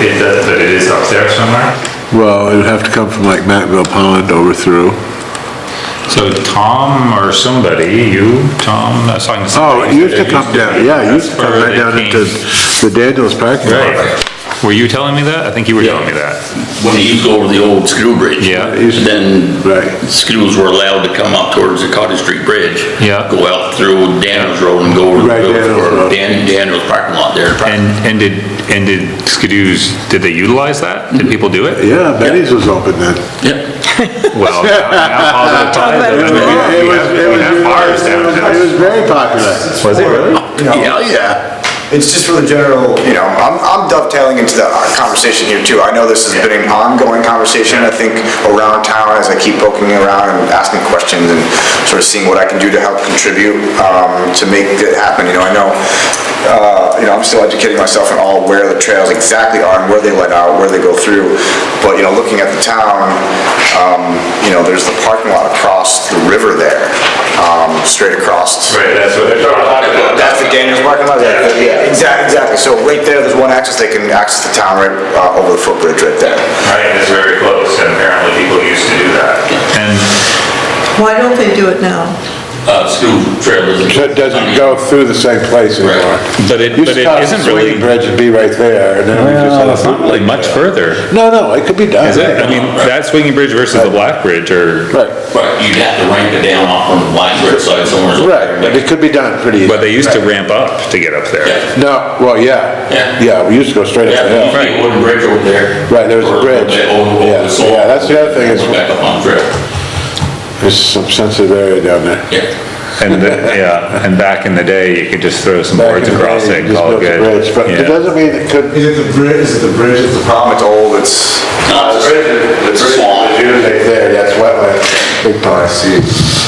it is up there somewhere? Well, it would have to come from like Mattville Pond over through. So Tom or somebody, Tom, I was talking to Oh, somebody. it used to come down, yeah, it used to come right down into the Daniels parking lot. Right. Were you telling me that? I think you were telling me that. When they used to go over the old Skidoo Bridge. Yeah. And then Right. Skidoos were allowed to come up towards the Cottage Street Bridge. Yeah. Go out through Daniels Road and go over Right, Daniels Road. Daniels parking lot there. And did Skidoos, did they utilize that? Did people do it? Yeah, Betty's was open then. Yeah. Well, now Positive Pie, I mean, we have bars It downtown. was very popular. Was it really? Yeah. It's just for the general, I'm dovetailing into the conversation here too. I know this has been an ongoing conversation, I think, around town as I keep poking around and asking questions and sort of seeing what I can do to help contribute to make it happen. I know, I'm still educating myself on all where the trails exactly are and where they let out, where they go through. But, looking at the town, there's the parking lot across the river there, straight across. Right, that's what they're talking about. That's the Daniels parking lot? Yeah, exactly. So right there, there's one access, they can access the town right over the footbridge right there. Right, it's very close, and apparently people used to do that. And Why don't they do it now? Skidoo Trail It doesn't go through the same place anymore. But it Used to cross isn't the swinging really, bridge and be right there, and then we just well, had it's not really much further. No, it could be done. Is it? I mean, that swinging bridge versus the Black Bridge are, Right, But you'd have to ramp it down off on the Black Bridge side somewhere. right, but it could be done pretty easy. but they used to ramp up to get up there. Yeah. No, well, yeah. Yeah. Yeah, we used to go straight up the Yeah, hill. you see a wooden bridge over there. Right, there was a Or bridge. over Yeah, the slope. yeah, that's the other thing is- Back up on the trail. There's some sensitive area down there. Yeah. And back in the day, you could just throw some Back boards in the across day, it, you just call it built a good. bridge, but it Yeah. doesn't mean it couldn't. Is it the bridge that's the problem? It's old, it's, It's a swamp. There, that's wetland, big time. I see.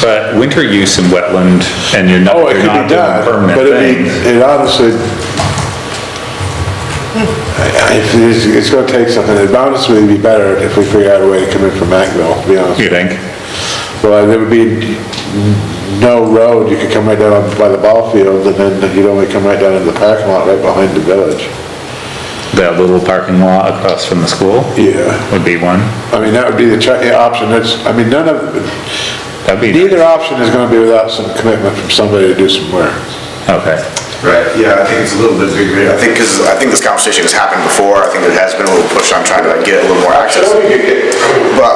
But winter use in wetland, and you're not, Oh, it you're could not be doing done, permanent but things. it honestly, it's gonna take something. It'd honestly be better if we figure out a way to come in from Macville, to be honest. You think? Well, there would be no road, you could come right down by the ball field, and then you'd only come right down into the parking lot right behind the village. That little parking lot across from the school Yeah. would be one. I mean, that would be the option, That'd be, neither option is gonna be without some commitment from somebody to do some work. okay. right, yeah, I think it's a little bit bigger. I think this conversation has happened before, I think there has been a little push on trying to get a little more access. But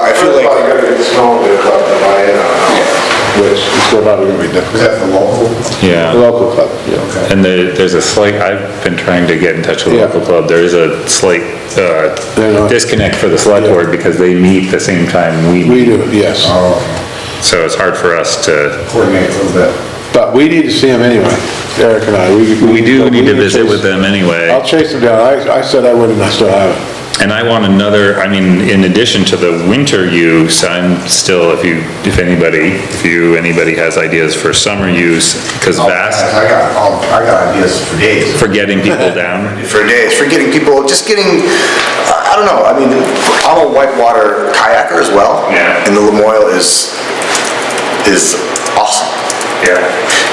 I feel like, gotta get the snowmobile club to buy in on it, which is still probably gonna be difficult. Is that the local? Yeah. The local club, yeah. And there's a slight, I've been trying to get in touch with the Yeah. local club, there is a slight not- disconnect for the select Yeah. board because they meet the same time we We meet. do, yes. So it's hard for us to, Coordinate a little bit. But we need to see them anyway, Eric and I. we do need to visit chase- with them anyway. I'll chase them down. I said I would and I still haven't. And I want another, I mean, in addition to the winter use, I'm still, if anybody has ideas for summer use, because vast, I got ideas for days. for getting people down. For days, for getting people, just getting, I don't know, I mean, I'm a whitewater kayaker as well. Yeah. And the Lamoille is awesome. Yeah.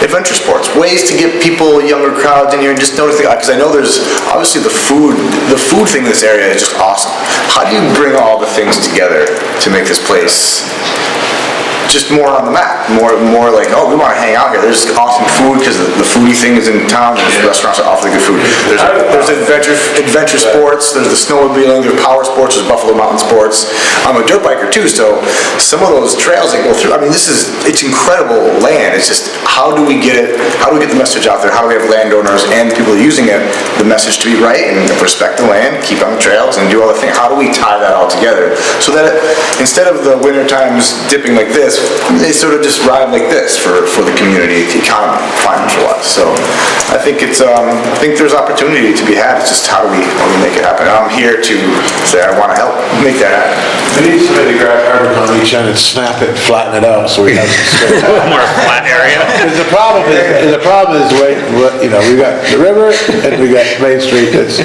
Adventure sports, ways to get people, younger crowds in here, and just notice, because I know there's, obviously the food thing in this area is just awesome. How do you bring all the things together to make this place just more on the map, more like, oh, we want to hang out here, there's awesome food, because the foodie thing is in town, there's restaurants that offer good food, there's adventure sports, there's the snowmobiling, there's power sports, there's Buffalo Mountain Sports. I'm a dirt biker too, so some of those trails that go through, I mean, it's incredible land, it's just, how do we get the message out there, how do we have landowners and the people using it, the message to be right, and respect the land, keep on the trails, and do all the things, how do we tie that all together, so that instead of the winter times dipping like this, they sort of just ride like this for the community, the economy, financial-wise. So I think there's opportunity to be had. It's just how do we make it happen? I'm here to say I want to help make that happen. We need somebody to grab Hardwick on each end and snap it, and flatten it out so we have some space. More flat area. Because the problem is, we got the river and we got Main Street that's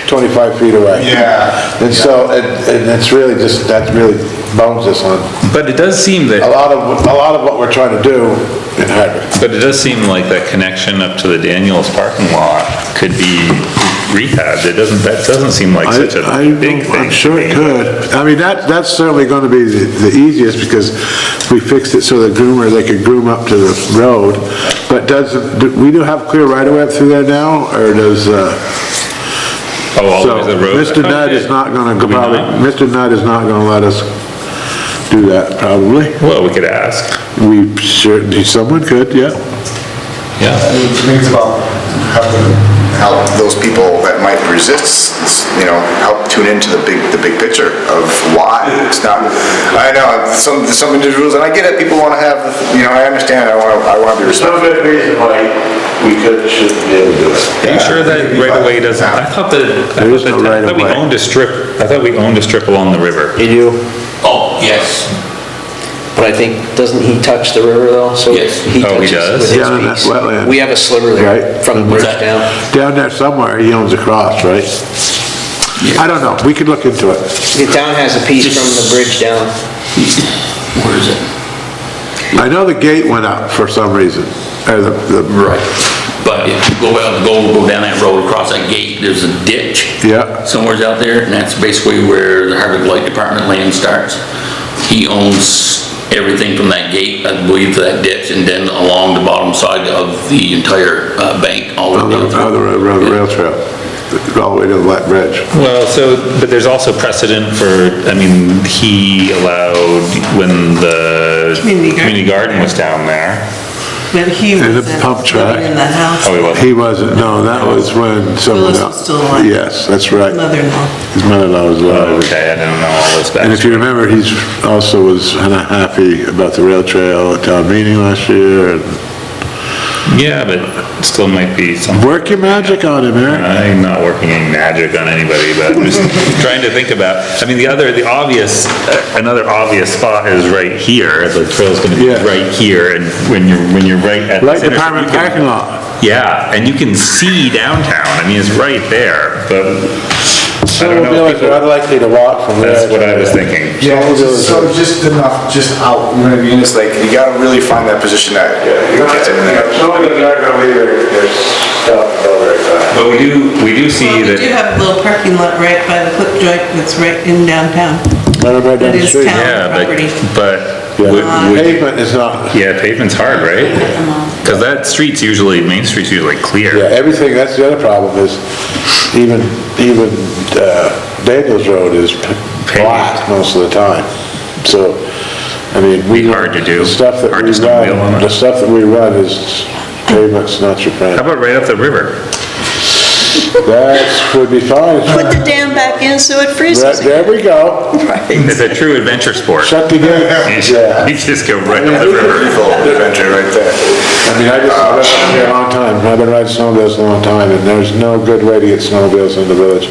25 feet away. Yeah. And so, and it's really just, that really bones us on But it does seem that, a lot of what we're trying to do in Hardwick. but it does seem like that connection up to the Daniels parking lot could be rehabbed. That doesn't seem like such a big thing. I'm sure to it me. could. I mean, that's certainly going to be the easiest, because we fixed it so the they could groom up to the road. But we do have clear right of way up through there now, or does, Oh, all the way to the road? Mr. Nudd is not gonna Do we probably, not? Mr. Nudd is not gonna let us do that, probably. Well, we could ask. We certainly, someone could, yeah. Yeah. Things about how those people that might resist, help tune into the big picture of why it's not. I know some individuals, and I get it. People want to have, I understand. I want to be respectful. No good reason why we shouldn't be able to do it. Are you sure that right away doesn't, I thought we owned a strip along the river. You do, Oh, yes. but I think, doesn't he touch the river though? So Yes. he Oh, he touches does? with his Down in that piece. wetland. We have a sliver there Right. from the bridge that? down. Down there somewhere, he owns across, right? I don't know, we could look into it. The town has a piece from the bridge down. Where is it? I know the gate went up for some reason, or Right. But if you go down that road, across that gate, there's a ditch. Yeah. Somewhere's out there, and that's basically where the Hardwick Light Department land starts. He owns everything from that gate, I believe, to that ditch, and then along the bottom side of the entire bank, all the way down through. on the rail trail, all the way to the Black Bridge. Well, but there's also precedent for, he allowed, when the community garden was down there. But he And the wasn't pump track. living in the house. Oh, he wasn't? He wasn't, no, that was when someone Willis else. was still alive. Yes, that's right. Mother-in-law. His mother-in-law was alive. Okay, I didn't know all this back. And if you remember, he's also was kind of happy about the rail trail at town meeting last year, and Yeah, but it still might be something. Work your magic on him, Eric. I'm not working any magic on anybody, but I'm just trying to think about, I mean, another obvious spot is right here. The trail's gonna be Yeah. right here, and when you're right at. Like this the intersection, Parliament you can- parking lot. Yeah, and you can see downtown, I mean, it's right there, but I don't know. if Snowmobiles are unlikely to walk from there. That's what I was thinking. Yeah, so just enough, just out, you know what I mean? It's like, you gotta really find that position that gets in there. Snowmobiles aren't gonna leave their stuff over there. But we do see Well, we do that, have a little parking lot right by the clip joint that's right in downtown. Right down That the is street. town. yeah, property. but, Yeah. would, Pavement is not, yeah, pavement's hard, right? Because that street's usually, Main Street's usually yeah, clear. everything, that's the other problem is even Daniels Road is black most of the time. So, I mean, we. Hard to do. The stuff that Hard we to snowmobile on run, it. the stuff that we run is pavement's not your How friend. about right up the river? That would be fine. Put the dam back in so it freezes. There we go. It's a true adventure sport. Shut the gate. Yeah. You just go right up the river. Full adventure right there. I mean, I've been here a long time. I've been riding snowmobiles a long time, and there's no good way to get snowmobiles in the village.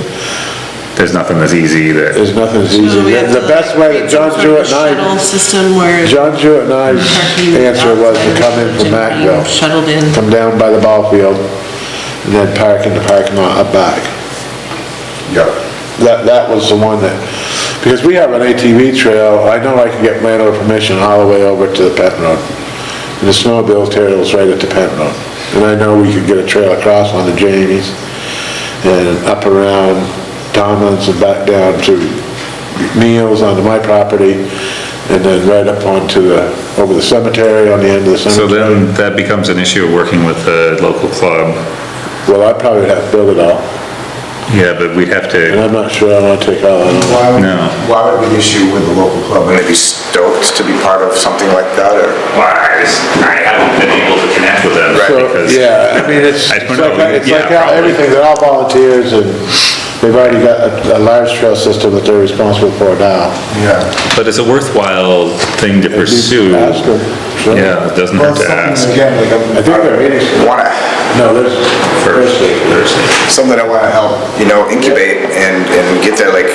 There's nothing that's easy that, There's nothing that's easy. So we have The best way that John Jewett and Shuttle I, system where. John Jewett and I's parking answer was to come in from outside being Macville. Shuttled in. Come down by the ball field, and then park in the parking lot up back. Yeah. That was the one that, because we have an ATV trail, I know I can get landowner permission all the way over to the Penn Road. And the snowmobile trail's right at the Penn Road. And I know we could get a trail across on the Jamies and up around Tomlin's and back down to Neal's onto my property, and then right up onto over the cemetery on the end of the so cemetery. then that becomes an issue of working with the local club. Well, I'd probably have to build it all, Yeah, but we'd have and to, I'm not sure I want to take all that on. No. Why would we issue with the local club? Would they be stoked to be part of something like that, or? I haven't been able to connect with them So, because. yeah, I mean, it's I it's don't know, like yeah, probably. everything, they're all volunteers, and they've already got a large trail system that they're responsible for now. Yeah. But it's a worthwhile thing to pursue. Ask them, sure. Yeah, it doesn't hurt to ask. Again, like, I think they're meeting, wanna, no, there's Thursday. something I wanna help, incubate and get there, like,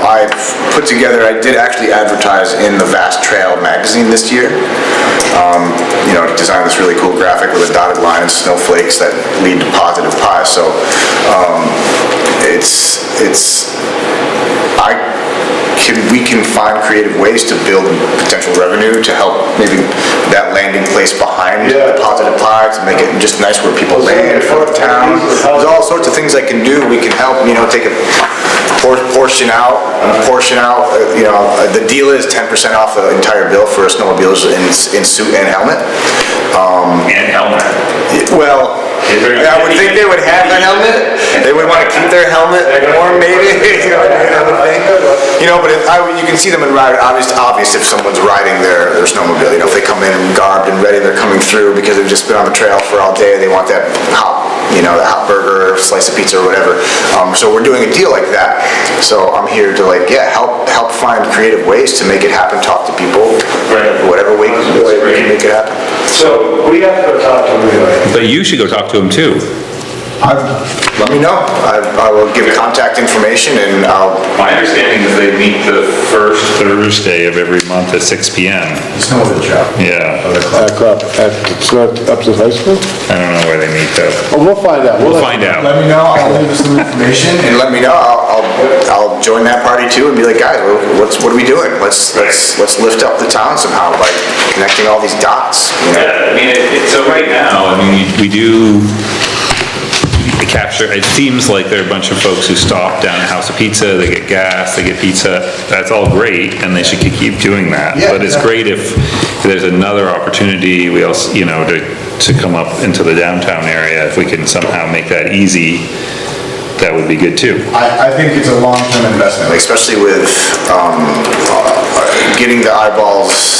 I've put together, I did actually advertise in the Vast Trail magazine this year. Designed this really cool graphic with a dotted line and snowflakes that lead to positive pies, so, we can find creative ways to build potential revenue to help maybe that landing place behind the positive pie, to make it just nice where people land for the town. There's all sorts of things I can do. We can help, take a portion out, the deal is 10% off the entire bill for a snowmobile in suit and helmet. And helmet. Well, I would think they would have their helmet. They would want to keep their helmet more, maybe. But you can see them in ride. Obvious if someone's riding their snowmobile. If they come in garbed and ready, they're coming through because they've just been on the trail for all day. They want that hot, the hot burger, slice of pizza or whatever. So we're doing a deal like that. So I'm here to help find creative ways to make it happen. Talk to people, whatever way we can make it happen. So, we have to go talk to them anyway. But you should go talk to him too. Let me know. I will give contact information and My understanding is they meet the first Thursday of every month at 6 PM. snowmobile trail. Yeah, Club, it's not up to high school? I don't know where they meet though. Well, we'll find out. We'll find out. Let me know. I'll leave you some information and let me know. I'll join that party too and be like, guys, what are we doing? Let's lift up the town somehow by connecting all these dots. Yeah, I mean, so right now, we do capture, it seems like there are a bunch of folks who stop down at House of Pizza, they get gas, they get pizza, that's all great, and they should keep doing that. Yeah, But it's great if there's another opportunity, we also, to come up into the downtown area, if we can somehow make that easy, that would be good too. I think it's a long-term investment, like, especially with getting the eyeballs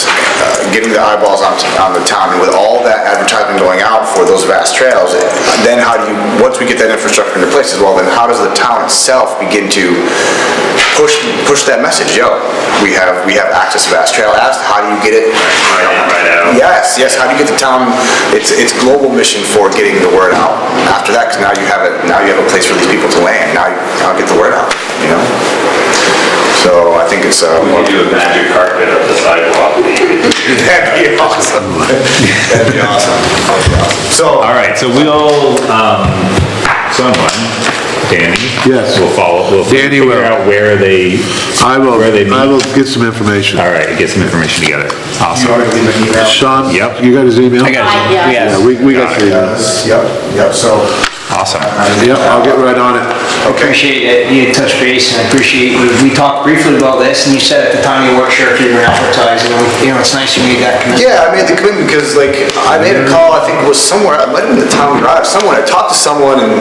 on the town, and with all that advertising going out for those vast trails, then once we get that infrastructure into place as well, then how does the town itself begin to push that message, yo, we have access to Vast Trail. Ask, how do you get it? Right out. Yes, how do you get the town, it's global mission for getting the word out. After that, because now you have a place for these people to land, now get the word out, you know? So I think it's, We could do a magic carpet up the sidewalk. that'd be awesome. That'd be awesome. So, All right, so we'll, someone, Danny. Yes. Will follow, we'll Danny figure will. out where they I meet. will get some information. All right, get some information together. Awesome. Sean? Yep. You got his email? I got it. Yeah. Yeah, we got your email. Yep, so. Awesome. Yep, I'll get right on it. Appreciate it, you touched base, and I appreciate, we talked briefly about this, and you said at the time you weren't sure if you were advertising, it's nice you made that commitment. Yeah, I made the commitment because like, I made a call, I think it was somewhere, I might have been the town drive, someone, I talked to someone and,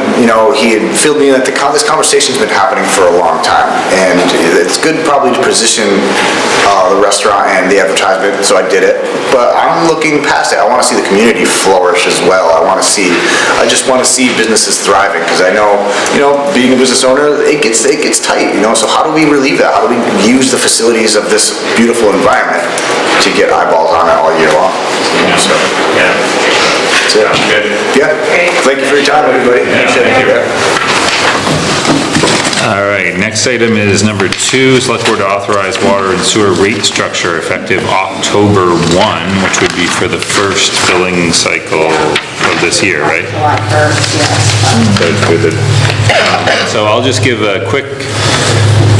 he had filled me in that this conversation's been happening for a long time. And it's good probably to position the restaurant and the advertisement, so I did it. But I'm looking past it, I wanna see the community flourish as well. I just wanna see businesses thriving, because I know, being a business owner, it gets tight, so how do we relieve that? How do we use the facilities of this beautiful environment to get eyeballs on it all year long? So, Yeah. that's it. Good. Yeah, thank you for your time, everybody. Thank you. All right, next item is number 2, select board to authorize water and sewer rate structure effective October 1, which would be for the first billing cycle of this year, right? July 1st, yes. So it's for the- So I'll just give a quick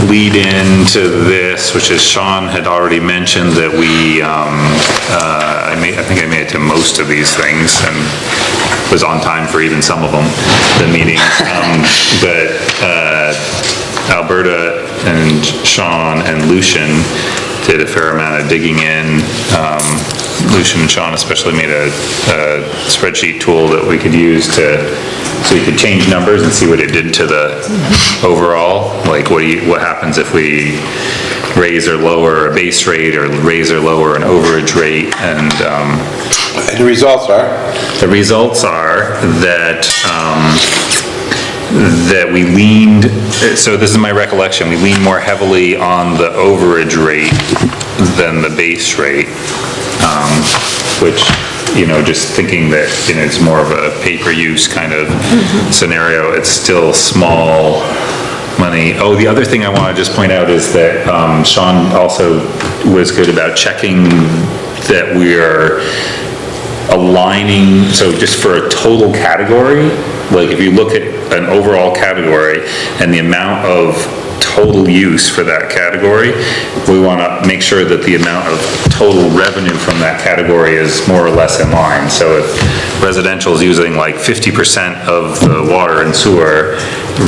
lead into this, which is Sean had already mentioned that we, I think I made it to most of these things and was on time for even some of them, the meetings. But Alberta and Sean and Lucian did a fair amount of digging in. Lucian and Sean especially made a spreadsheet tool that we could use so you could change numbers and see what it did to the overall, like what happens if we raise or lower a base rate or raise or lower an overage rate. And the results are? The results are that we leaned, so this is my recollection, we leaned more heavily on the overage rate than the base rate, which, just thinking that, it's more of a pay-per-use kind of scenario, it's still small money. Oh, the other thing I want to just point out is that Sean also was good about checking that we are aligning, so just for a total category, like if you look at an overall category and the amount of total use for that category, we want to make sure that the amount of total revenue from that category is more or less in line. So if residential is using like 50% of the water and sewer,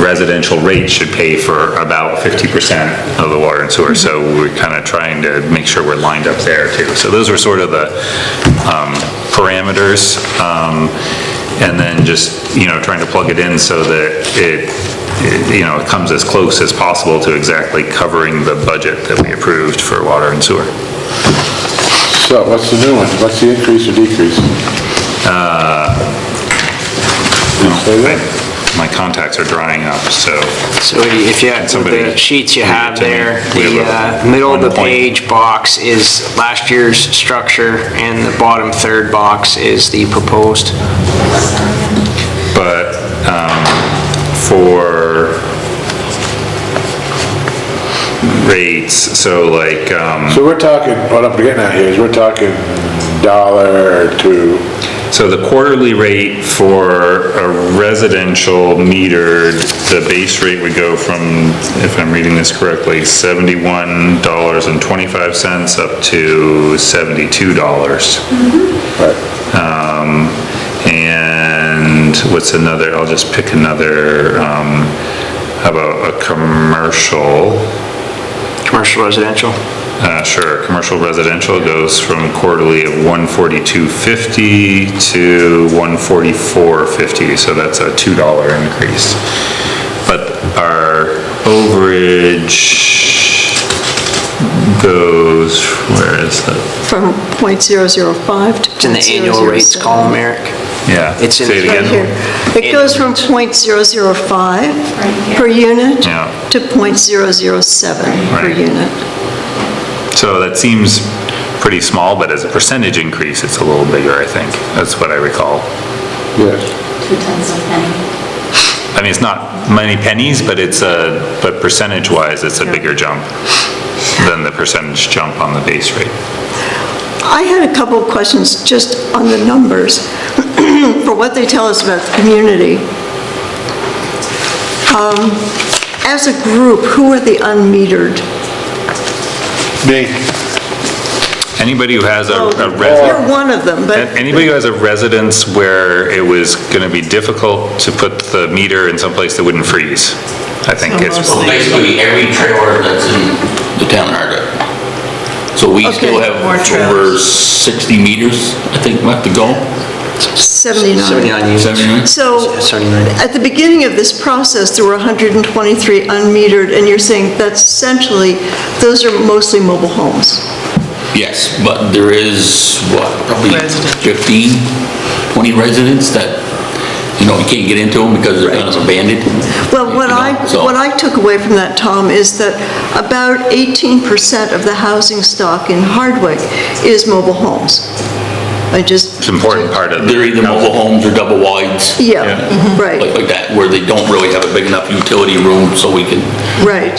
residential rates should pay for about 50% of the water and sewer. So we're kind of trying to make sure we're lined up there too. So those are sort of the parameters. And then just, trying to plug it in so that it comes as close as possible to exactly covering the budget that we approved for water and sewer. So what's the new one? What's the increase or decrease? My contacts are drying up, so. So if you, with the sheets you have there, the middle of the page box is last year's structure, and the bottom third box is the proposed. But for rates, so like. So we're talking, what I'm getting at here is we're talking $1 to. So the quarterly rate for a residential metered, the base rate would go from, if I'm reading this correctly, $71.25 up to $72. Right. And what's another, I'll just pick another, how about a commercial? Commercial residential? Sure, commercial residential goes from quarterly of $142.50 to $144.50, so that's a $2 increase. But our overage goes, where is that? From .005 to .007. It's in the annual rates column, Eric. Yeah, It's in say it the- Right here. again. It goes from .005 per unit Yeah. to .007 per Right. unit. So that seems pretty small, but as a percentage increase, it's a little bigger, I think. That's what I recall. Yes. 2/10 of a penny. I mean, it's not many pennies, but but percentage-wise, it's a bigger jump than the percentage jump on the base rate. I had a couple of questions just on the numbers for what they tell us about the community. As a group, who are the unmetered? Me. Anybody who has a You're residence, one of them, but anybody who has a residence where it was gonna be difficult to put the meter in some place that wouldn't freeze, I think is. So basically, every trailer that's in the town of Hardwick. So we still Okay, have more over trailers. 60 meters, I think, left to go. 79. 79 units. 79? So, 79. at the beginning of this process, there were 123 unmetered, and you're saying that's essentially, those are mostly mobile homes. Yes, but there is, what, probably Residential. 15, 20 residents that, you know, you can't get into them because they're kind of abandoned. Well, what You know, so- I took away from that, Tom, is that about 18% of the housing stock in Hardwick is mobile homes. It's an important part of. They're either mobile homes or double wides. Yeah, right. Like that, where they don't really have a big enough utility room so we can, Right.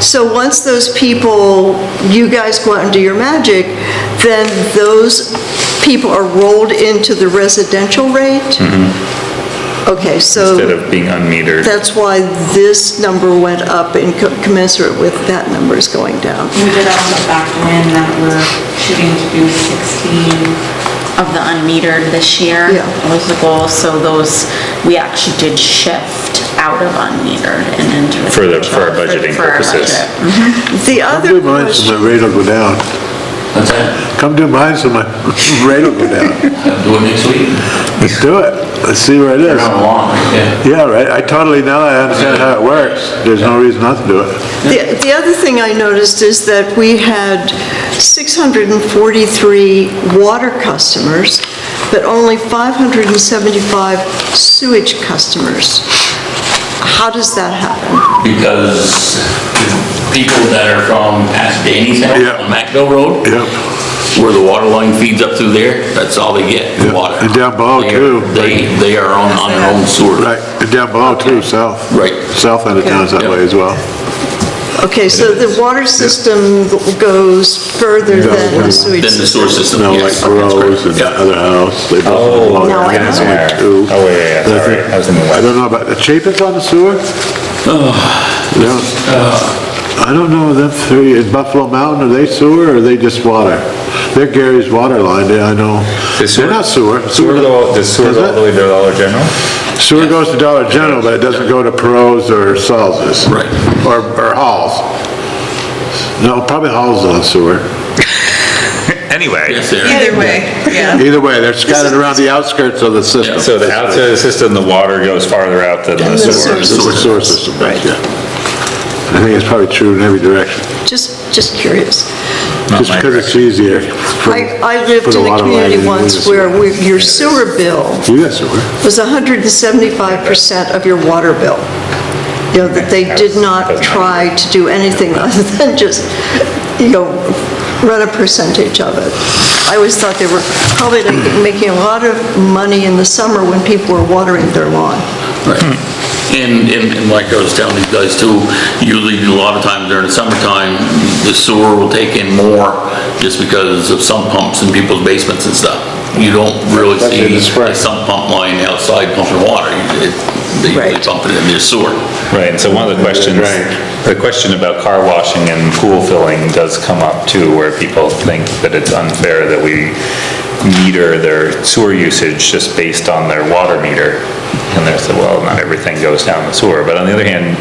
So once those people, you guys go out and do your magic, then those people are rolled into the residential rate? Okay, so Instead of being unmetered. that's why this number went up and commensurate with that number is going down. We did also factor in that we're shooting to do 16 of the unmetered this year. Yeah. Was the goal, so those, we actually did shift out of unmetered and into For our residential budgeting for our purposes. budget. The Come other do mine so question, my rate will go down. that's that. Come do mine so my rate will go down. Do it next week. Let's do it. Let's see where it is. Around the lawn, yeah. Yeah, right. I totally, now I understand how it works. There's no reason not to do it. the other thing I noticed is that we had 643 water customers, but only 575 sewage customers. How does that happen? Because people that are from past Danny's house Yeah. on Macville Road, Yep. where the water line feeds up through there, that's all they get, the Yeah. water. And down below, too. They are on their own sewer. Right, and down below too, south. Right. South end of town's that Okay. way as well. Okay, so the water system goes further than the sewage Then the system? sewer system, No, yes. like That's Rose correct. and Yeah. the other house, they both Oh, belong no, I there. know. There's only two. Oh, yeah, But I sorry, think- I was in the I west. don't know about, the cheapest on the sewer? I don't know, them three, is Buffalo Mountain, are they sewer or are they just water? They're Gary's water line, yeah, I know. They're not sewer. Does sewer go all the way to Dollar General? Sewer goes to Dollar General, but it doesn't go to Perot's or Salz's. Right. Or Hall's. No, probably Hall's on sewer. Anyway, Yes, there. Either way, yeah. Either way, they're scattered around the outskirts of the system. so the outside of the system, the water goes farther out than the sewer. It's a sewer system, yeah. I think it's probably true in every direction, Just curious. just because it's easier. I lived in a community once where your sewer bill You got sewer. was 175% of your water bill. You know, that they did not try to do anything other than just, run a percentage of it. I always thought they were probably making a lot of money in the summer when people were watering their lawn. Right. And like I was telling these guys too, usually a lot of times during the summertime, the sewer will take in more just because of sump pumps in people's basements and stuff. You don't really Especially in the see spring. a sump pump line outside pumping water. They Right. pump it in their sewer. Right, and so one of the questions, the question about car washing and pool filling does come up too, where people think that it's unfair that we meter their sewer usage just based on their water meter. And they said, well, not everything goes down the sewer, but on the other hand,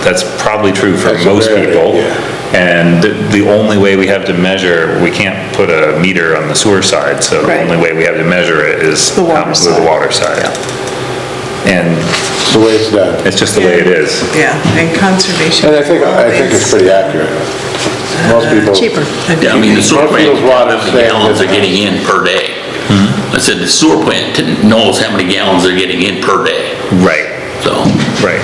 that's probably true for That's most rarity, people. yeah. And the only way we have to measure, we can't put a meter on the sewer side, so the Right. only way we have to measure it is The water with the side. water side. And It's the way it's done. it's just the way it is. Yeah, and conservation. And I think it's pretty accurate. Most people. Cheaper. Yeah, I mean, the sewer Most plant, people's water how many stay in gallons this are getting in per day? I said the sewer plant knows how many gallons they're getting in per day, Right, so. right.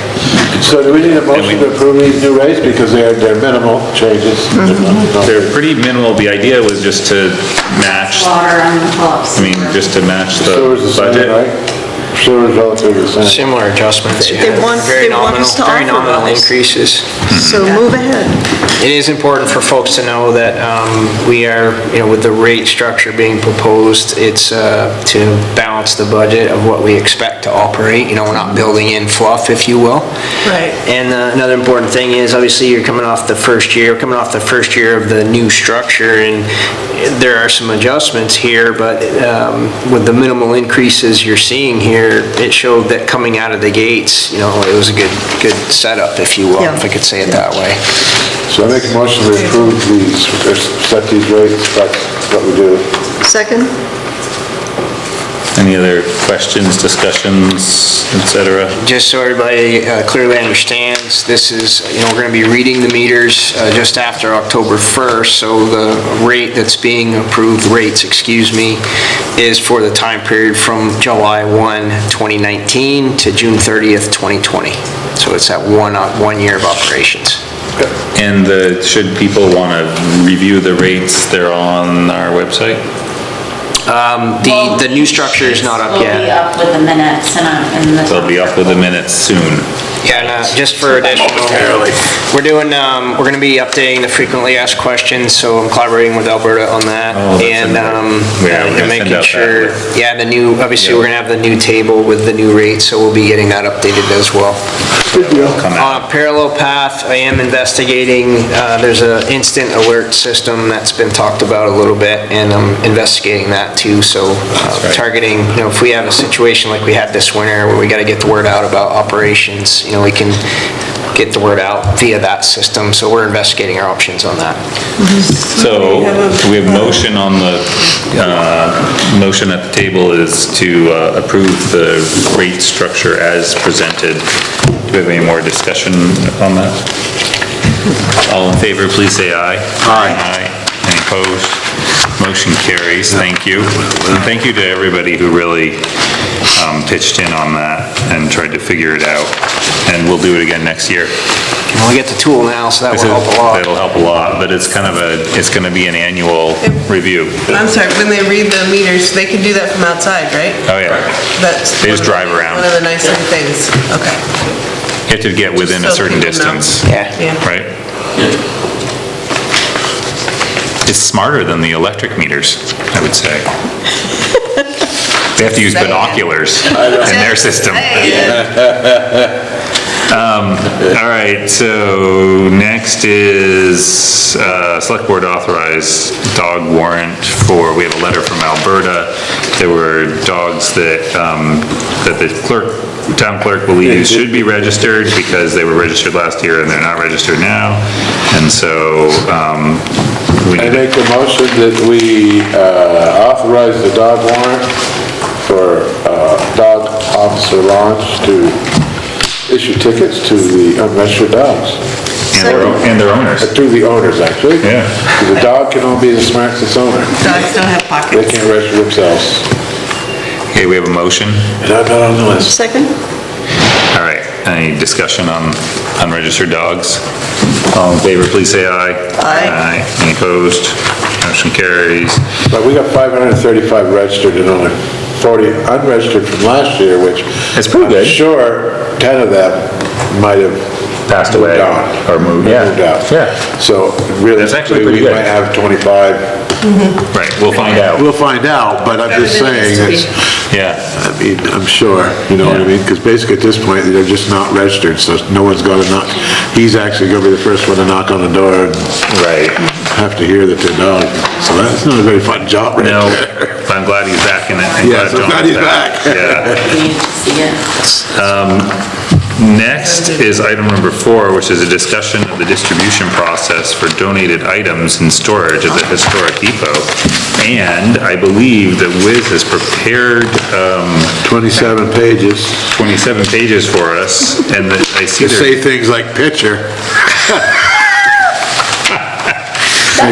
So do we need a motion to approve these new rates because they're minimal changes? They're pretty minimal. The idea was just to match, Water on the tops. I mean, just to match Sewer's the the same, budget. right? Sewer's relatively the same. Similar adjustments, yeah. They want us to Very nominal authorize. increases. So move ahead. It is important for folks to know that we are, with the rate structure being proposed, it's to balance the budget of what we expect to operate. We're not building in fluff, if you will. Right. And another important thing is, obviously, you're coming off the first year of the new structure, and there are some adjustments here, but with the minimal increases you're seeing here, it showed that coming out of the gates, it was a good setup, if you will, Yeah. if I could say it that way. So I make a motion to approve these, or set these rates, that's what we do. Second? Any other questions, discussions, et cetera? Just so everybody clearly understands, this is, we're going to be reading the meters just after October 1st, so the rate that's being approved, is for the time period from July 1, 2019 to June 30th, 2020. So it's that 1 year of operations. And should people want to review the rates, they're on our website? The new structure is not up Will be yet. up with the minutes and the. They'll be up with the minutes soon. Yeah, and just for additional, we're going to be updating the frequently asked questions, so I'm collaborating with Alberta on that. Oh, that's And Yeah, we're gonna making send out sure, that. the new, obviously, we're going to have the new table with the new rates, so we'll be getting that updated as well. Come out. On a parallel path, I am investigating, there's an instant alert system that's been talked about a little bit, and I'm investigating that too, so right. targeting, if we have a situation like we had this winter where we got to get the word out about operations, we can get the word out via that system, so we're investigating our options on that. So, we have motion on the, motion at the table is to approve the rate structure as presented. Do we have any more discussion on that? All in favor, please say aye. Aye. Any opposed? Motion carries, thank you. And thank you to everybody who really pitched in on that and tried to figure it out. And we'll do it again next year. And we get the tool now, so that will help a lot. That'll help a lot, but it's kind of it's gonna be an annual review. I'm sorry, when they read the meters, they can do that from outside, right? Oh, yeah. That's They just drive around. one of the nicer things. Okay. You have to get within a So certain people know. distance. Yeah. Right? It's smarter than the electric meters, I would say. They have to use binoculars in their system. All right, so next is Select Board authorized dog warrant for, we have a letter from Alberta. There were dogs that the town clerk believes should be registered because they were registered last year and they're not registered now. And so, we I need make a motion that we authorize the dog warrant for dog officer launch to issue tickets to the unregistered dogs. and their owners. To the owners, actually. Yeah. Because the dog can only be the smartest its owner. Dogs don't have They pockets. can't register themselves. Okay, we have a motion. And I'm not on the list. Second? All right, any discussion on unregistered dogs? All in favor, please say aye. Aye. Any opposed? Motion carries. But we got 535 registered and only 40 unregistered from last year, which That's pretty good. I'm sure 10 of them might have Passed away moved on. or moved, yeah. Moved out. Yeah. So really, That's actually pretty we good. might have 25. Right, we'll find out. We'll find out, but I'm just Better than it saying, used to it's, be. Yeah, I mean, I'm sure, you know what I Yeah. mean? Because basically at this point, they're just not registered, so no one's gonna knock. He's actually gonna be the first one to knock on the door and right. have to hear that they're dog. So that's not a very fun job right No, there. but I'm glad he's back in it. Yes, I'm glad he's back. Yeah. We need to see it. Next is item number 4, which is a discussion of the distribution process for donated items in storage at the historic depot. And I believe that Wiz has prepared 27 pages. 27 pages for us, and that I see To there. say things like picture.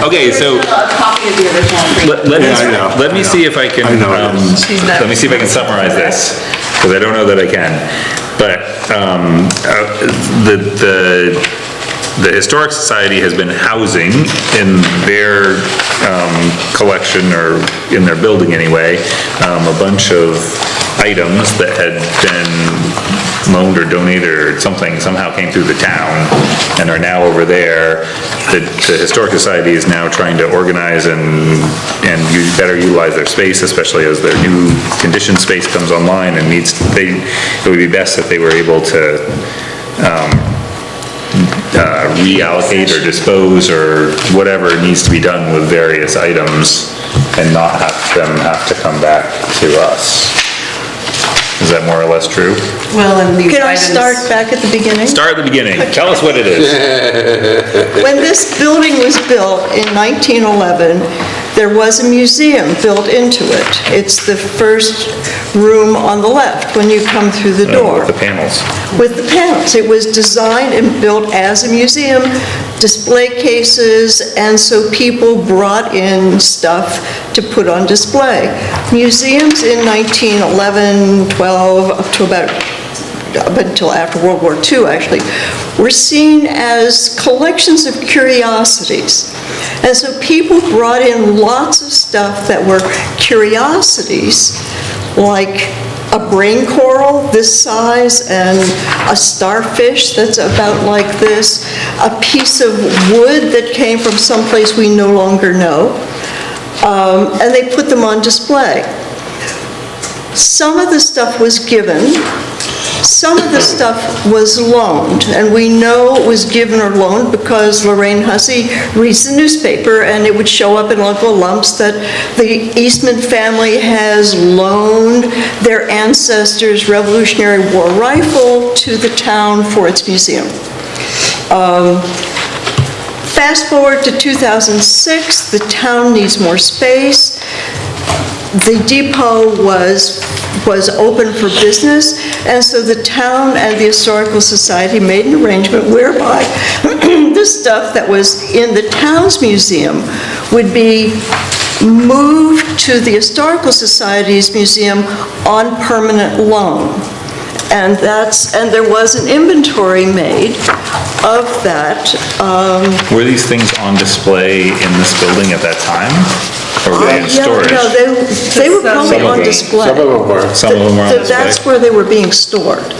Okay, so- A copy of the original agreement. Yeah, I know. Let me see if I can, I know it is. let me see if I can summarize this, because I don't know that I can. But, the Historic Society has been housing in their, collection, or in their building anyway, a bunch of items that had been loaned or donated or something, somehow came through the town and are now over there. The Historic Society is now trying to organize and better utilize their space, especially as their new conditioned space comes online and it would be best if they were able to reallocate or dispose or whatever needs to be done with various items and not have to come back to us. Is that more or less true? Well, and these Can I items. start back at the beginning? Start at the beginning. Tell us what it is. When this building was built in 1911, there was a museum built into it. It's the first room on the left when you come through the door. With the panels. With the panels. It was designed and built as a museum, display cases, and so people brought in stuff to put on display. Museums in 1911, 12, up to up until after World War II, actually, were seen as collections of curiosities. And so people brought in lots of stuff that were curiosities, like a brain coral this size and a starfish that's about like this, a piece of wood that came from someplace we no longer know, and they put them on display. Some of the stuff was given, some of the stuff was loaned, and we know it was given or loaned because Lorraine Hussey reads the newspaper and it would show up in local lumps that the Eastman family has loaned their ancestors' Revolutionary War rifle to the town for its museum. Fast forward to 2006, the town needs more space. The depot was open for business, and so the town and the Historical Society made an arrangement whereby the stuff that was in the town's museum would be moved to the Historical Society's museum on permanent loan. And there was an inventory made of that. Were these things on display in this building at that time? Or were they in storage? No, they were probably Some of on them. display. Some of them were. Some of them were on display? That's where they were being stored,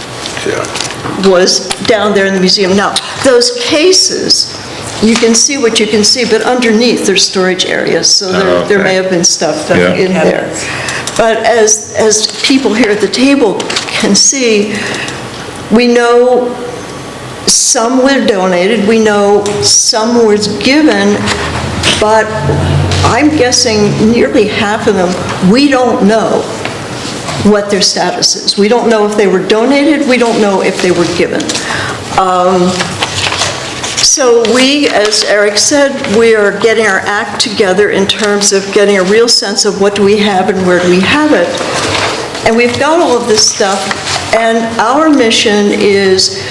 Yeah. was down there in the museum. Now, those cases, you can see what you can see, but underneath there's storage areas, so there may have been stuff Yeah. in there. But as people here at the table can see, we know some were donated, we know some was given, but I'm guessing nearly half of them, we don't know what their status is. We don't know if they were donated, we don't know if they were given. So we, as Eric said, we are getting our act together in terms of getting a real sense of what do we have and where do we have it. And we've got all of this stuff, and our mission is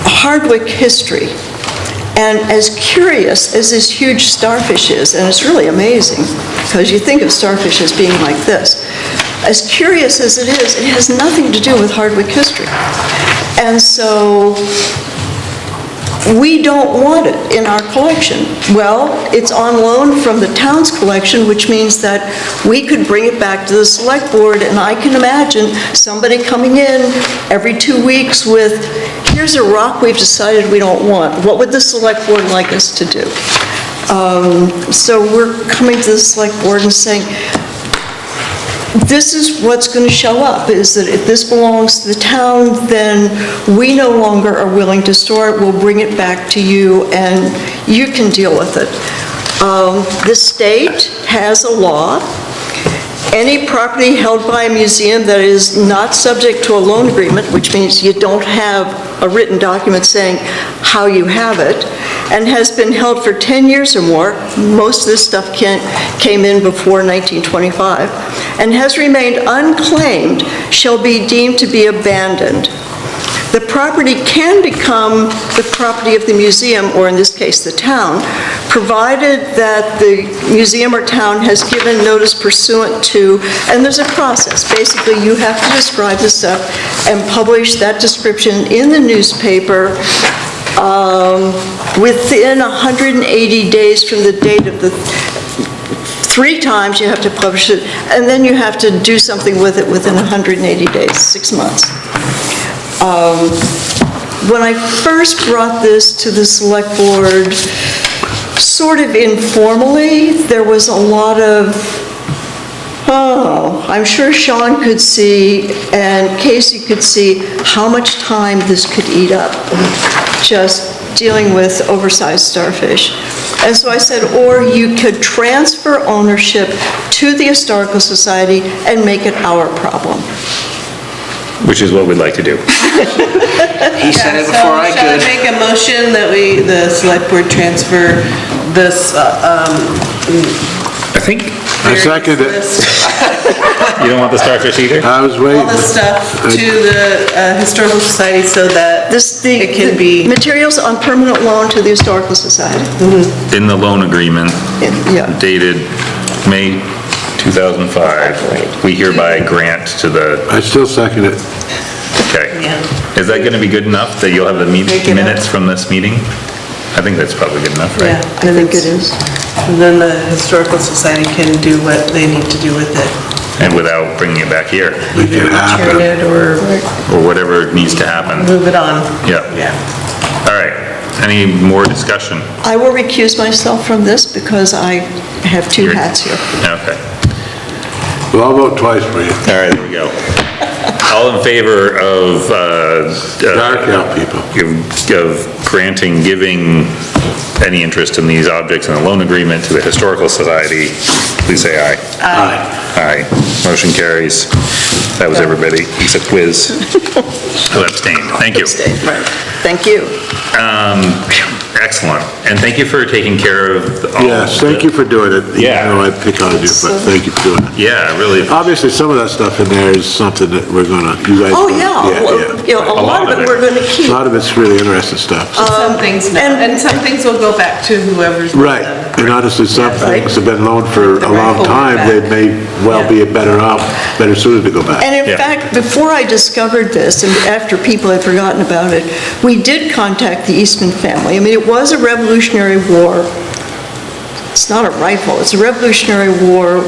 Hardwick history. And as curious as this huge starfish is, and it's really amazing, because you think of starfish as being like this, as curious as it is, it has nothing to do with Hardwick history. And so we don't want it in our collection. Well, it's on loan from the town's collection, which means that we could bring it back to the select board, and I can imagine somebody coming in every 2 weeks with, here's a rock we've decided we don't want. What would the select board like us to do? So we're coming to the select board and saying, this is what's going to show up, is that if this belongs to the town, then we no longer are willing to store it. We'll bring it back to you, and you can deal with it. The state has a law. Any property held by a museum that is not subject to a loan agreement, which means you don't have a written document saying how you have it, and has been held for 10 years or more, most of this stuff came in before 1925, and has remained unclaimed, shall be deemed to be abandoned. The property can become the property of the museum, or in this case, the town, provided that the museum or town has given notice pursuant to, and there's a process. Basically, you have to describe the stuff and publish that description in the newspaper within 180 days from the date of the, 3 times you have to publish it, and then you have to do something with it within 180 days, 6 months. When I first brought this to the select board, sort of informally, there was a lot of, oh, I'm sure Sean could see and Casey could see how much time this could eat up, just dealing with oversized starfish. And so I said, or you could transfer ownership to the Historical Society and make it our problem. Which is what we'd like to do. He said it before I Shall I could. make a motion that the select board transfer this, I think, I second it. list, you don't want the starfish either? I was waiting. all this stuff to the Historical Society so that it can The be, materials on permanent loan to the Historical Society. In the loan agreement Yeah. dated May 2005, we hereby grant to the, I still second it. okay. Yeah. Is that going to be good enough that you'll have the Make it up. minutes from this meeting? I think that's probably good enough, yeah. right? I think it is. And then the Historical Society can do what they need to do with it. And without bringing it back here, Make it Turn happen. it or or whatever needs to happen. move it on. Yeah. Yeah. All right. Any more discussion? I will recuse myself from this because I have 2 hats here. Okay. Well, I'll vote twice for you. All right, there we go. All in favor of, Dark out people. of granting, giving any interest in these objects in the loan agreement to the Historical Society, please say aye. Aye. Aye. Motion carries. That was everybody except Wiz, who abstained. Thank you. Right. Thank you. Excellent. And thank you for taking care of all. Yes, thank you for doing it. Yeah. You know, I pick on you, but thank you for doing it. Yeah, really. Obviously, some of that stuff in there is something that we're gonna, you guys. Oh, yeah. Well, you know, a lot of it we're going to A keep. lot of it's really interesting stuff. Some things, no. And some things will go back to whoever's. with Right, them. and honestly, some Right. things have been loaned for The a long rifle time, they back. may well be better suited to go back. And in Yeah. fact, before I discovered this, and after people had forgotten about it, we did contact the Eastman family. I mean, it was a Revolutionary War. It's not a rifle, it's a Revolutionary War,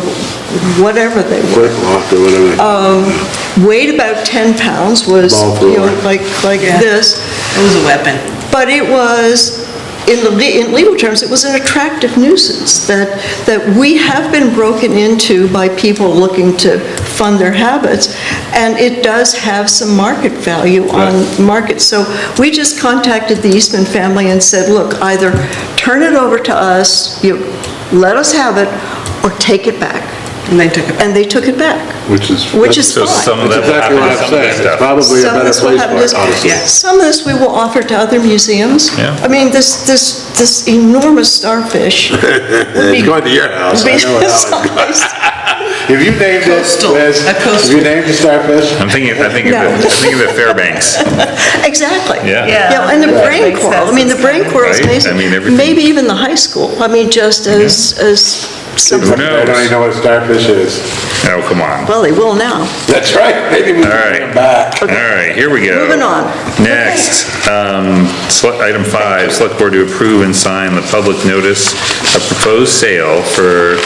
whatever they were. Flintlock or whatever. Weighed about 10 pounds, was, Ball you know, thrower. like Yeah. this. It was a weapon. But it was, in legal terms, it was an attractive nuisance that we have been broken into by people looking to fund their habits, and it does have some market value on market. So we just contacted the Eastman family and said, look, either turn it over to us, let us have it, or take it back. And they took it back. And they took it back, Which is So some fine. of That's that exactly will happen what to I'm some of saying. this It's stuff. probably a Some of better this will place have for it, this- honestly. Some of this we will offer to other museums. Yeah. I mean, this enormous starfish. It's going to your house, I know it. Someplace. If you named it, Coastal. Liz, A if coastal. you named the starfish, I'm thinking of Fairbanks. Exactly. Yeah. Yeah, and the brain Makes coral, I mean, the sense. brain coral is Right? amazing. I mean, everything. Maybe even the high school, I mean, just as Who something, knows? I don't even know what a starfish is. Oh, come on. well, they will now. That's right, maybe we All can right. bring them back. All right, here we go. Moving on. Next, item 5, select board to approve and sign the public notice of proposed sale for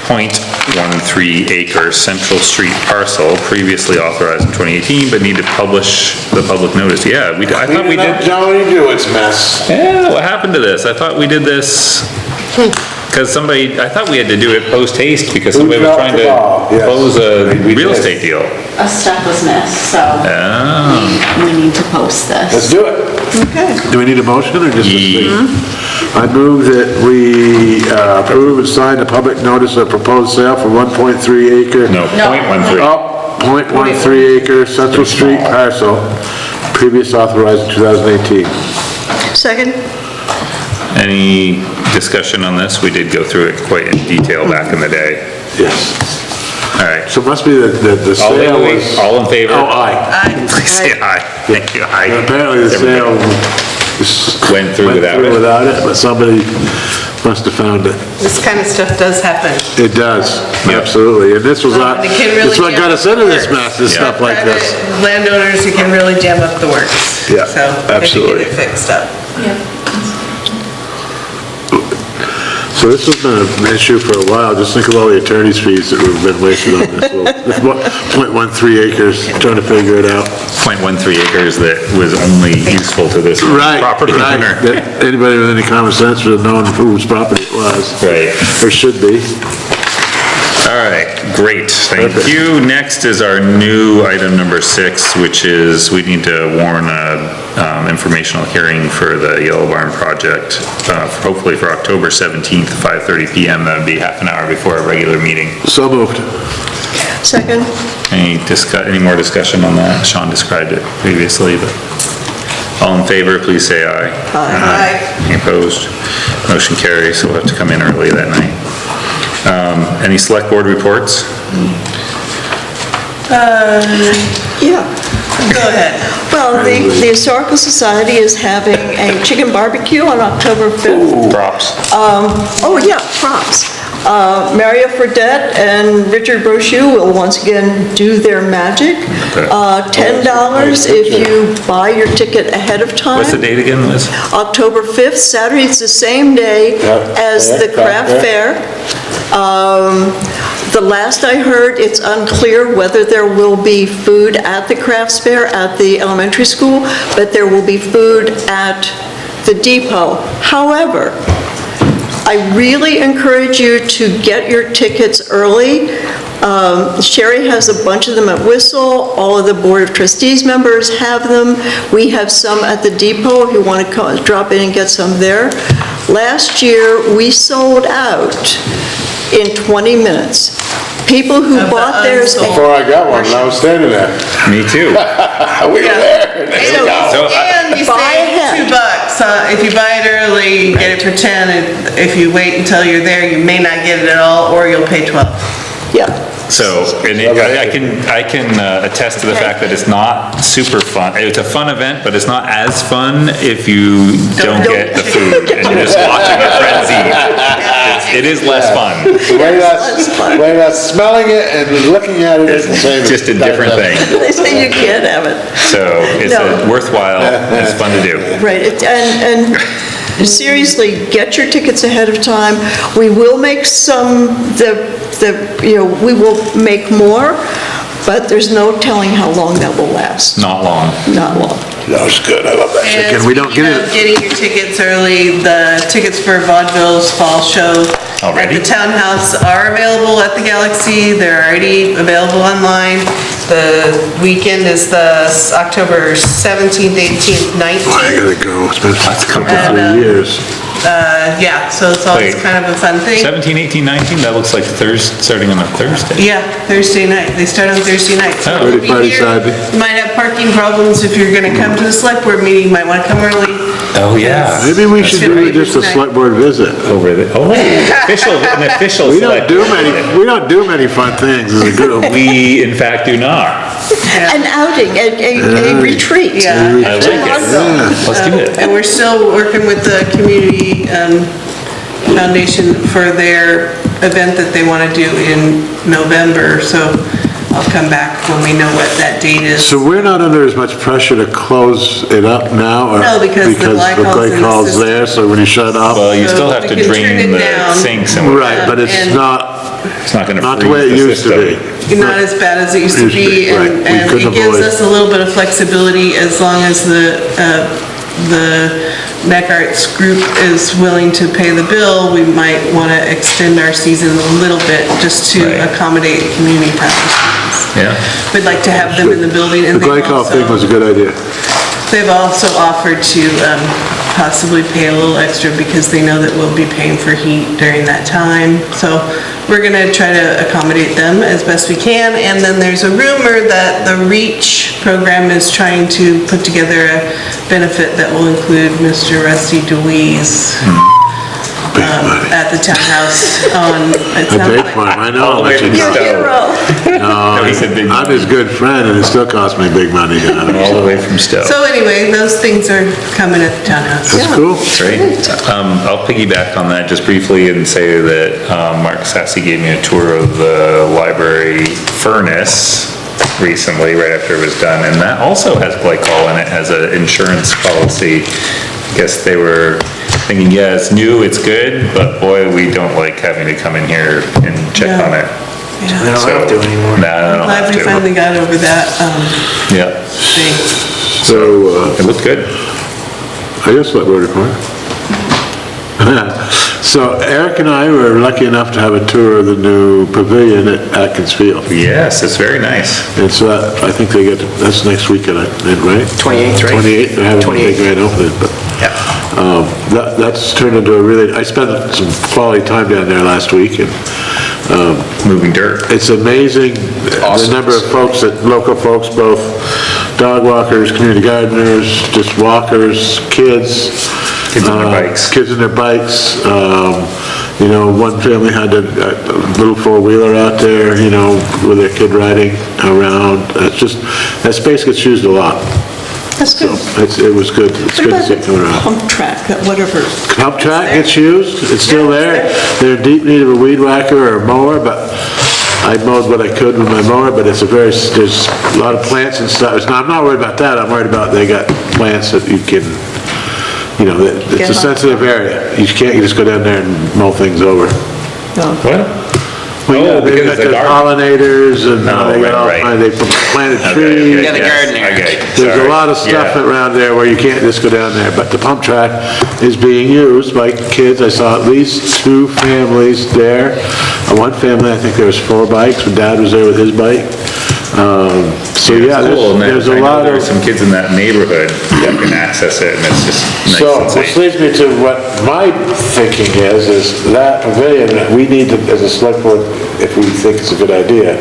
.13 acre Central Street parcel previously authorized in 2018, but need to publish the public notice. Yeah, I thought we Clean it up, did. Joey, do its mess. Yeah, what happened to this? I thought we did this, because I thought we had to do it post haste because somebody was dropped trying the to ball? Yes. close a We real did. estate deal. A step was missed, so Oh, we need to post this. Let's do it. Okay. Do we need a motion or just a Ye- statement? I move that we approve and sign the public notice of proposed sale for 1.3 acre. no, .13. Oh, .13 acre Central Street parcel, previous authorized in 2018. Second? Any discussion on this? We did go through it quite in detail back in the day. Yes. All right. So it must be the sale was. All in favor? Oh, aye. Please say aye. Thank you. Apparently the sale Went through without it. but somebody must have found it. This kind of stuff does happen. It does, absolutely, and this was not, It can really this what got us into this mess, this Yeah. stuff like this. Private landowners, you can really jam up the works. Yeah, So, absolutely. if you get it fixed up. So this has been an issue for a while, just think of all the attorney's fees that we've been wasting on this little, 0.13 acres, trying to figure it out. 0.13 acres that was only useful to this property owner. That anybody with any common sense would have known whose property it was. Right. Or should be. All right, great, thank Perfect. you. Next is our new item number 6, which is we need to warn a informational hearing for the Yellow Barn project, hopefully for October 17th, 5:30 PM. That would be half an hour before our regular meeting. So moved. Second? Any more discussion on that? Sean described it previously, but all in favor, please say aye. Aye. Any opposed? Motion carries, so we'll have to come in early that night. Any select board reports? Yeah. Go ahead. Well, the Historical Society is having a chicken barbecue on October 5th. Props. Oh, yeah, props. Mario Fredette and Richard Brochu will once again do their magic. Okay. $10 if you buy your ticket ahead of time. What's the date again, Liz? October 5th, Saturday, it's the same day as the craft fair. The last I heard, it's unclear whether there will be food at the crafts fair at the elementary school, but there will be food at the depot. However, I really encourage you to get your tickets early. Sherry has a bunch of them at Whistle. All of the Board of Trustees members have them. We have some at the depot if you want to drop in and get some there. Last year, we sold out in 20 minutes. People who bought theirs. Before I got one, I was standing there. Me too. We were there. There you go. So, And you Buy save ahead. $2. If you buy it early, you get it for 10, and if you wait until you're there, you may not get it at all, or you'll pay 12. Yeah. So, and I can attest to the fact that it's not super fun. It's a fun event, but it's not as fun if you don't get the food and you're just watching your friends eat. It is less fun. The way that's smelling it and looking at it is the same. It's just a different thing. They say you can't have it. So it's No. worthwhile, it's fun to do. Right, and seriously, get your tickets ahead of time. We will make we will make more, but there's no telling how long that will last. Not long. Not long. That was good, I love that And chicken. We don't get speaking of it. getting your tickets early, the tickets for Vaudeville's fall show Already? at the Townhouse are available at the Galaxy. They're already available online. The weekend is the October 17th, 18th, I 19th. gotta go, it's been coming up to 3 years. Yeah, so it's always Wait. kind of a fun thing. 17, 18, 19, that looks like starting on a Thursday. Yeah, Thursday night. They start on Thursday night. So Oh. if you'll be Friday, here, Saturday. You might have parking problems if you're gonna come to the select board meeting. You might wanna come early. Oh, yeah. Maybe we should do right. just a select board visit. Over the, an official We don't select do board many, visit. we don't do many fun things as a group. We, in fact, do not. An outing, a retreat. Yeah. I like it. Let's do it. And we're still working with the community foundation for their event that they want to do in November, so I'll come back when we know what that date is. So we're not under as much pressure to close it up now? or- No, because the glycol's in the glycol's system. there, so when you shut off, Well, you So still have we to can turn drain it the down. sinks and whatnot. right, but it's And- not It's not gonna the freeze way it the used to system. be. Not as bad as it used to be, Right, and we and couldn't it gives avoid. us a little bit of flexibility as long as the Neck Arts group is willing to pay the bill. We might want to extend our season a little bit just to Right. accommodate community participants. Yeah. We'd like to have them in the building, The and they've glycol thing was also, a good idea. they've also offered to possibly pay a little extra because they know that we'll be paying for heat during that time. So we're gonna try to accommodate them as best we can. And then there's a rumor that the REACH program is trying to put together a benefit that will include Mr. Rusty DeWeese. at the townhouse on, it I sounds paid like. for him, I know. All the way I'll let you from know. Stowe. No, He said big I'm his good friend, and it still cost me big money to have him. All the way from Stowe. So anyway, those things are coming at the townhouse. That's cool. Great. I'll piggyback on that just briefly and say that Mark Sassy gave me a tour of the library furnace recently, right after it was done, and that also has glycol in it as an insurance policy. I guess they were thinking, yeah, it's new, it's good, but boy, we don't like having to come in here and check Yeah. on it. Yeah. They don't have to anymore. No, I don't Glad have we finally to. got over that, Yeah, thing. So, it looked good. I guess what road report? So Eric and I were lucky enough to have a tour of the new pavilion at Atkins Field. Yes, it's very nice. And so that, I think they get, that's next weekend, right? 28th, right? 28th, they're having a big 28th. grand opening, but, that's turned into a really, I spent some quality time down there last week, and, Moving dirt. it's amazing, the Awesome. number of folks, local folks, both dog walkers, community gardeners, just walkers, kids. Kids on their bikes. Kids on their bikes. You know, one family had a little four-wheeler out there, you know, with their kid riding around. It's just, that space gets used a lot. That's So good. it was good. It's What good to about see it coming the around. pump track, whatever? Pump track gets used, it's still there. They're in deep need of a weed whacker or a mower, but I mowed what I could with my mower, but it's there's a lot of plants and stuff. I'm not worried about that, I'm worried about they got plants that you can, you know, it's a sensitive area. You can't just go down there and mow things over. What? Well, Oh, yeah, they've because got it's a the garden. pollinators and Oh, they got all right. kinds, they planted Okay, trees. okay, Yeah, the yes, garden area. okay, There's a sorry. lot of stuff Yeah. around there where you can't just go down there, but the pump track is being used by kids. I saw at least two families there. One family, I think there was 4 bikes, when Dad was there with his bike. So yeah, It's cool, and there's a I know lot there's of... some kids in that neighborhood that can access it, and it's just nice So, and which safe. leads me to what my thinking is that pavilion, we need to, as a select board, if we think it's a good idea,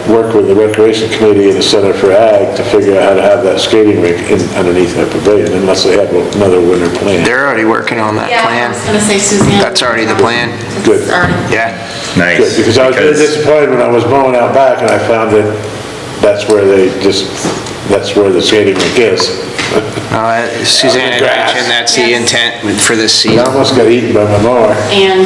work with the Recreation Committee and the Center for Ag to figure out how to have that skating rink underneath that pavilion, unless they have another winter plan. They're already working on that Yeah, I plan. was gonna say, Suzanne. That's already the plan. Good. It's already- Yeah. Nice. Good, because I was very disappointed when I was mowing out back and I found that that's where the skating rink is. Suzanne had Grass. mentioned that's the intent for this I season. almost got eaten by my mower. And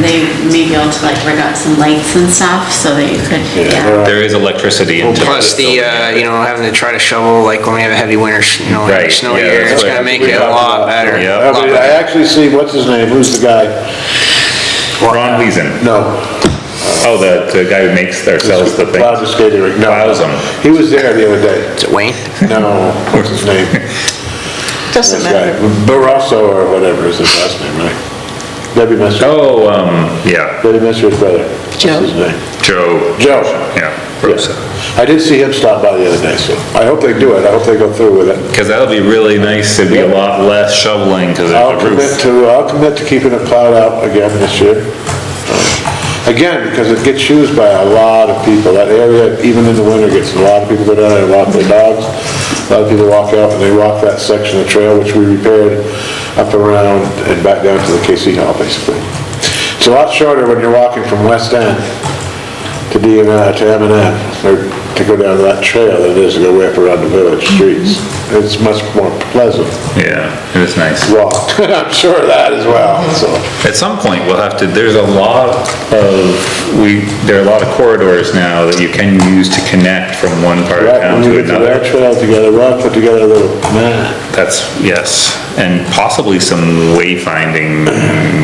they may be able to like rig up some lights and stuff, so that you could, yeah. There is electricity into it. Plus the, having to try to shovel, like when we have a heavy winter, Right, snowy yeah, year, that's it's what gonna make we it a talked lot about. better. Yeah. a lot I better. actually see, what's his name, who's the guy? Ron Wiesen. No. Oh, the guy who makes, or sells the thing. Plows the skating rink, no. Plows 'em. He was there the other day. Is it Wayne? No, what's his name? Doesn't This guy, matter. Barroso or whatever is his last name, right? Debbie Messer. Oh, yeah, Debbie Messer's brother. What's Joe. his name? Joe. Joe. Yeah, Rosa. I did see him stop by the other day, so I hope they do it. I hope they go through with it. Because that'll be really nice, it'd be a lot less shoveling, because I'll there's a roof. commit to keeping it plowed out again this year. Again, because it gets used by a lot of people. That area, even in the winter, gets, a lot of people go down there and walk their dogs. A lot of people walk out and they walk that section of trail, which we repaired up around and back down to the KC Hall, basically. It's a lot shorter when you're walking from West End to to M&M, or to go down that trail than it is to go way up around the village streets. It's much more pleasant Yeah, it is nice. walk. I'm sure of that as well, so. At some point, we'll have to, there are a lot of corridors now that you can use to connect from one part of Right, town when we to get to that another. trail together, we'll put together a little map. That's, yes, and possibly some wayfinding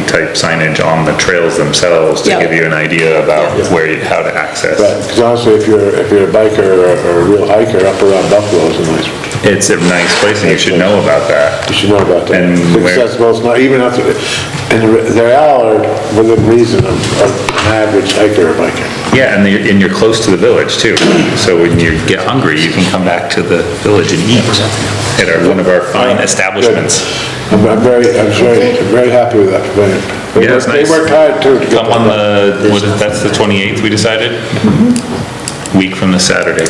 type signage on the trails themselves to Yeah. give you an idea about how to access. Right, because honestly, if you're a biker or a real hiker, up around Buffalo is a nice, It's a nice place, and you should know about that. you should know about that. And It's where- accessible, it's not even up to, and they all are within reason of an average hiker or biker. Yeah, and you're close to the village too, so when you get hungry, you can come back to the village and eat at one of our fine establishments. I'm very happy with that pavilion. Yeah, it's nice. They worked hard too to get Come on that. that's the 28th, we decided? Week from the Saturday.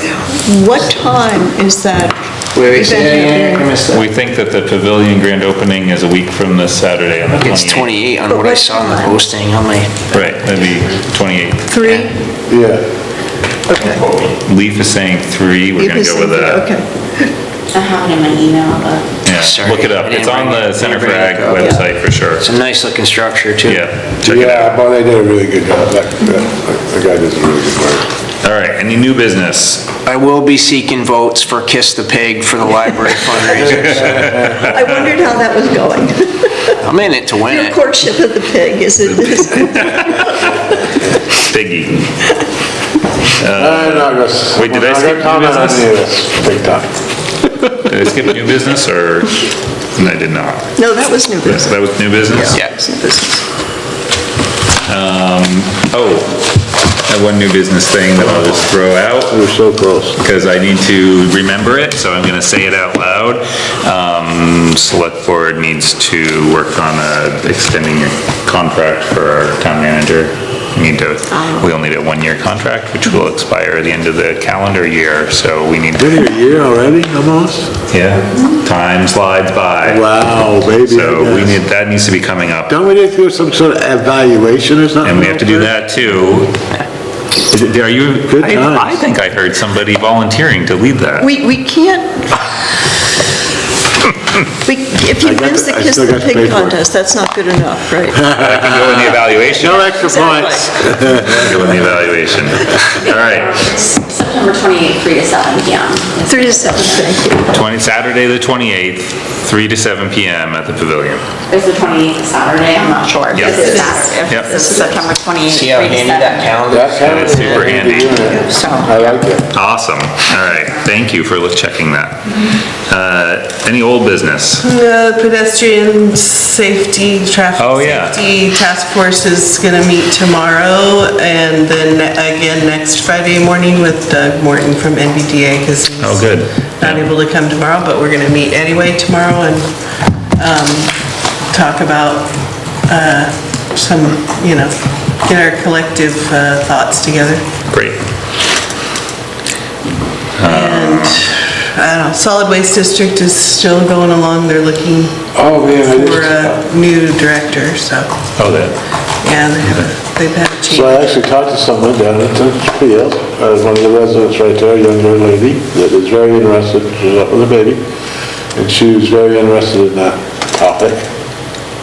What time is that Wait, say that again? I missed that. We think that the pavilion grand opening is a week from this Saturday on the 28th. It's 28 on what I saw in the posting on my. Right, that'd be 28th. 3? Yeah. Okay. Leaf is saying 3, we're gonna go with that. Okay. I have it in my email, but. Yeah, Sorry, look it up, I didn't it's on bring the it- Center for didn't bring Ag it up. website for sure. It's a nice looking structure too. Yeah, check it Yeah, out. but they did a really good job. That guy does a really good work. All right, any new business? I will be seeking votes for Kiss the Pig for the library fundraisers. I wondered how that was going. I'm in it to win Your it. courtship of the pig, is it? Piggy. I'm not gonna, Wait, did I I'm not skip gonna comment on business? any of this big time. Did I skip new business or? No, I did not. No, that was new business. That was new business? Yeah. That was new business. Oh, I have one new business thing that I'll just throw out. We're so close. Because I need to remember it, so I'm gonna say it out loud. Select board needs to work on extending a contract for our town manager. We'll need a 1-year contract, which will expire at the end of the calendar year, so we need Been to, here a year already, almost? yeah, time slides by. Wow, baby. So I guess. that needs to be coming up, Don't we need to do some sort of evaluation or something? and we have to do like that too. Are you, Good I times. think I heard somebody volunteering to lead that. We can't, if he I got wins to- the I Kiss still the got to Pig pay for it. contest, that's not good enough, right? I can go in the evaluation. No extra points. Go in the evaluation. All right, September 28th, 3 to 7 p.m. 3 to 7, thank you. Saturday, the 28th, 3 to 7 p.m. at the pavilion. Is the 28th Saturday? I'm not sure. Yeah. This is Saturday. Yep. This is September 28th, 3 See how to 7. handy that calendar That is? kind of That is super handy. So, I like it. Awesome. All right, thank you for checking that. Any old business? The pedestrian safety, traffic Oh, yeah. safety task force is gonna meet tomorrow, and then again next Friday morning with Doug Morton from NVDA, because he's Oh, good. not able to come tomorrow, but we're gonna meet anyway tomorrow and talk about some, get our collective thoughts together. Great. And, I don't know, Solid Waste District is still going along, they're looking Oh, man, I for just, a new director, so, Oh, that, yeah, they've had a change. so I actually talked to someone down at the field, one of the residents right there, a younger lady, that is very interested, she's up with a baby, and she was very interested in that topic.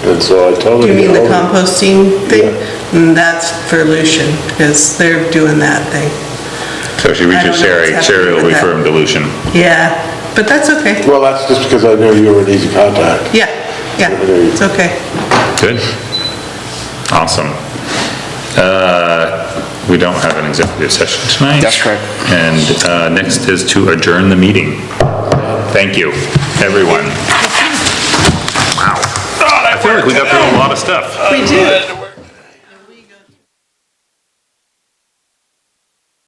And so I told her. Do you mean the "Oh, composting thing? Yeah. And that's for Lucian, because they're doing that thing. so she I reaches don't know Sherry, what's Sherry will happening with refer him to Lucian. Yeah, but that's okay. Well, that's just because I knew you were an easy contact. Yeah, it's okay. Good. Awesome. We don't have an executive session tonight. That's correct. And next is to adjourn the meeting. Thank you, everyone. Wow. I feel like we got through a lot of stuff. We do.